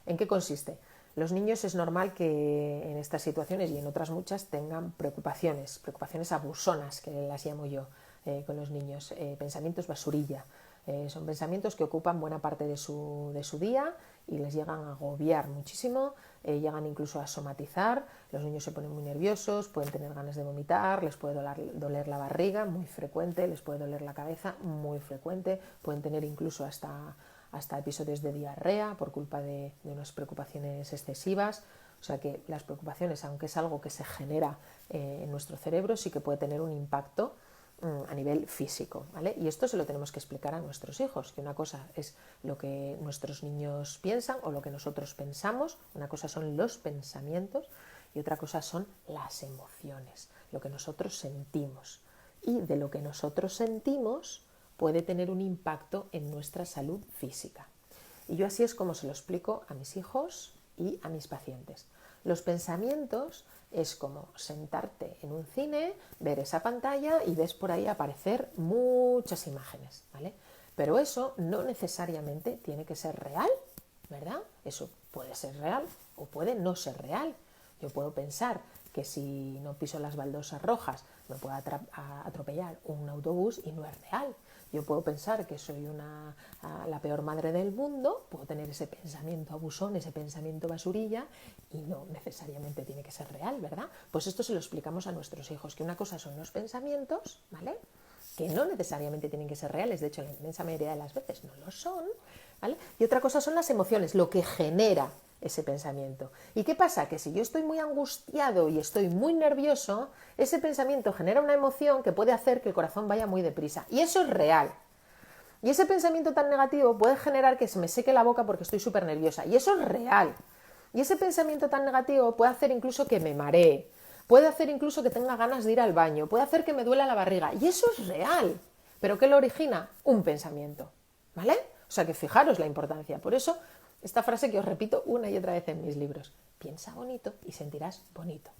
¿En qué consiste? Los niños es normal que en estas situaciones y en otras muchas tengan preocupaciones abusonas, que las llamo yo con los niños, pensamientos basurilla. Son pensamientos que ocupan buena parte de su día y les llegan a agobiar muchísimo, llegan incluso a somatizar. Los niños se ponen muy nerviosos, pueden tener ganas de vomitar, les puede doler la barriga, muy frecuente, les puede doler la cabeza, muy frecuente, pueden tener incluso hasta episodios de diarrea por culpa de unas preocupaciones excesivas. O sea que las preocupaciones, aunque es algo que se genera en nuestro cerebro, sí que puede tener un impacto a nivel físico, ¿vale? Y esto se lo tenemos que explicar a nuestros hijos, que una cosa es lo que nuestros niños piensan o lo que nosotros pensamos, una cosa son los pensamientos y otra cosa son las emociones, lo que nosotros sentimos. Y de lo que nosotros sentimos puede tener un impacto en nuestra salud física. Y yo así es como se lo explico a mis hijos y a mis pacientes. Los pensamientos es como sentarte en un cine, ver esa pantalla y ves por ahí aparecer muchas imágenes, ¿vale? Pero eso no necesariamente tiene que ser real, ¿verdad? Eso puede ser real o puede no ser real. Yo puedo pensar que si no piso las baldosas rojas me puede atropellar un autobús y no es real. Yo puedo pensar que soy la peor madre del mundo, puedo tener ese pensamiento abusón, ese pensamiento basurilla y no necesariamente tiene que ser real, ¿verdad? Pues esto se lo explicamos a nuestros hijos, que una cosa son los pensamientos, ¿vale? Que no necesariamente tienen que ser reales, de hecho la inmensa mayoría de las veces no lo son, ¿vale? Y otra cosa son las emociones, lo que genera ese pensamiento. ¿Y qué pasa? Que si yo estoy muy angustiado y estoy muy nervioso, ese pensamiento genera una emoción que puede hacer que el corazón vaya muy deprisa. Y eso es real. Y ese pensamiento tan negativo puede generar que se me seque la boca porque estoy súper nerviosa. Y eso es real. Y ese pensamiento tan negativo puede hacer incluso que me maree. Puede hacer incluso que tenga ganas de ir al baño. Puede hacer que me duela la barriga. Y eso es real. ¿Pero qué lo origina? Un pensamiento. ¿Vale? O sea que fijaros la importancia. Por eso esta frase que os repito una y otra vez en mis libros: piensa bonito y sentirás bonito.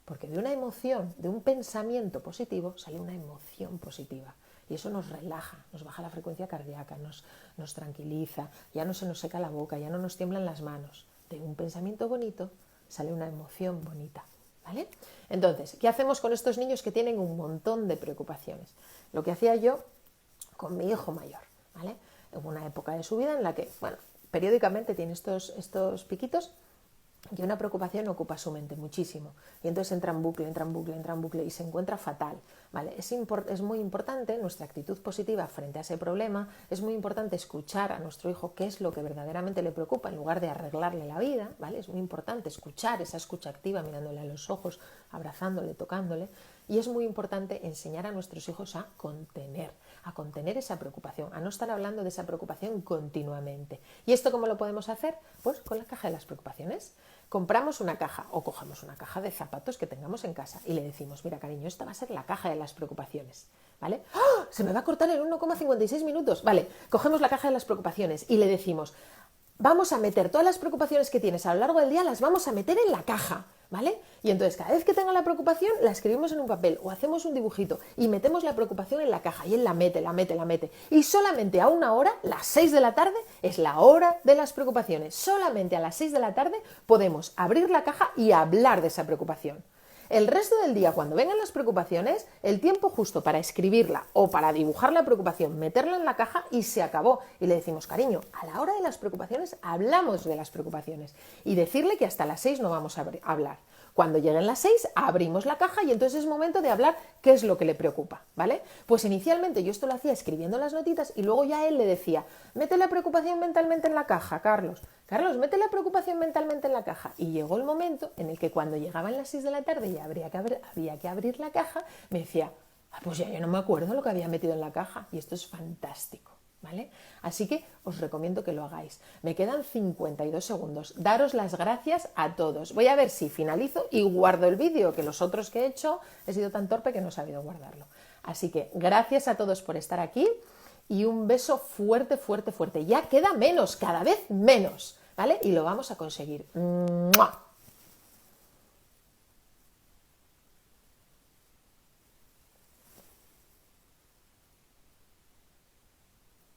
Porque de una emoción, de un pensamiento positivo, sale una emoción positiva. Y eso nos relaja, nos baja la frecuencia cardíaca, nos tranquiliza, ya no se nos seca la boca, ya no nos tiemblan las manos. De un pensamiento bonito sale una emoción bonita, ¿vale? Entonces, ¿qué hacemos con estos niños que tienen un montón de preocupaciones? Lo que hacía yo con mi hijo mayor, ¿vale? Hubo una época de su vida en la que, bueno, periódicamente tiene estos piquitos y una preocupación ocupa su mente muchísimo. Y entonces entra en bucle y se encuentra fatal, ¿vale? Es muy importante nuestra actitud positiva frente a ese problema. Es muy importante escuchar a nuestro hijo qué es lo que verdaderamente le preocupa en lugar de arreglarle la vida, ¿vale? Es muy importante escuchar, esa escucha activa, mirándole a los ojos, abrazándole, tocándole. Y es muy importante enseñar a nuestros hijos a contener esa preocupación, a no estar hablando de esa preocupación continuamente. ¿Y esto cómo lo podemos hacer? Pues con la caja de las preocupaciones. Compramos una caja o cogemos una caja de zapatos que tengamos en casa y le decimos: mira, cariño, esta va a ser la caja de las preocupaciones, ¿vale? ¡Oh! Se me va a cortar en 1,56 minutos. Vale, cogemos la caja de las preocupaciones y le decimos: vamos a meter todas las preocupaciones que tienes a lo largo del día, las vamos a meter en la caja, ¿vale? Y entonces cada vez que tenga la preocupación la escribimos en un papel o hacemos un dibujito y metemos la preocupación en la caja y él la mete. Y solamente a una hora, las 6 de la tarde, es la hora de las preocupaciones. Solamente a las 6 de la tarde podemos abrir la caja y hablar de esa preocupación. El resto del día, cuando vengan las preocupaciones, el tiempo justo para escribirla o para dibujar la preocupación, meterla en la caja y se acabó. Y le decimos: cariño, a la hora de las preocupaciones hablamos de las preocupaciones. Y decirle que hasta las 6 no vamos a hablar. Cuando lleguen las 6, abrimos la caja y entonces es momento de hablar qué es lo que le preocupa, ¿vale? Pues inicialmente yo esto lo hacía escribiendo las notitas y luego ya él le decía: mete la preocupación mentalmente en la caja, Carlos, mete la preocupación mentalmente en la caja. Y llegó el momento en el que cuando llegaban las 6 de la tarde y había que abrir la caja, me decía: Ah, pues ya yo no me acuerdo lo que había metido en la caja y esto es fantástico, ¿vale? Así que os recomiendo que lo hagáis. Me quedan 52 segundos. Daros las gracias a todos. Voy a ver si finalizo y guardo el vídeo, que los otros que he hecho he sido tan torpe que no he sabido guardarlo. Así que gracias a todos por estar aquí y un beso fuerte, fuerte, fuerte. Ya queda menos, cada vez menos, ¿vale? Y lo vamos a conseguir. ¡Mua!